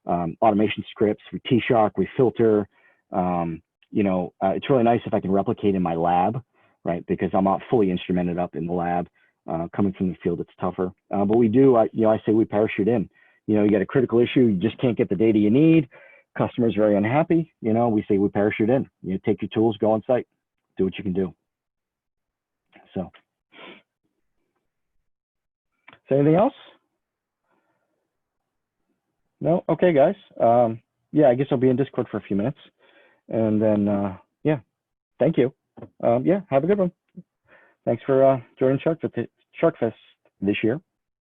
automation scripts, we T-Shock, we filter. You know, it's really nice if I can replicate in my lab, right? Because I'm not fully instrumented up in the lab. Coming from the field, it's tougher. But we do, you know, I say we parachute in. You know, you got a critical issue, you just can't get the data you need. Customer's very unhappy. You know, we say we parachute in. You know, take your tools, go on site, do what you can do. So anything else? No? Okay, guys. Yeah, I guess I'll be in Discord for a few minutes. And then, yeah, thank you. Yeah, have a good one. Thanks for joining SharkFest this year.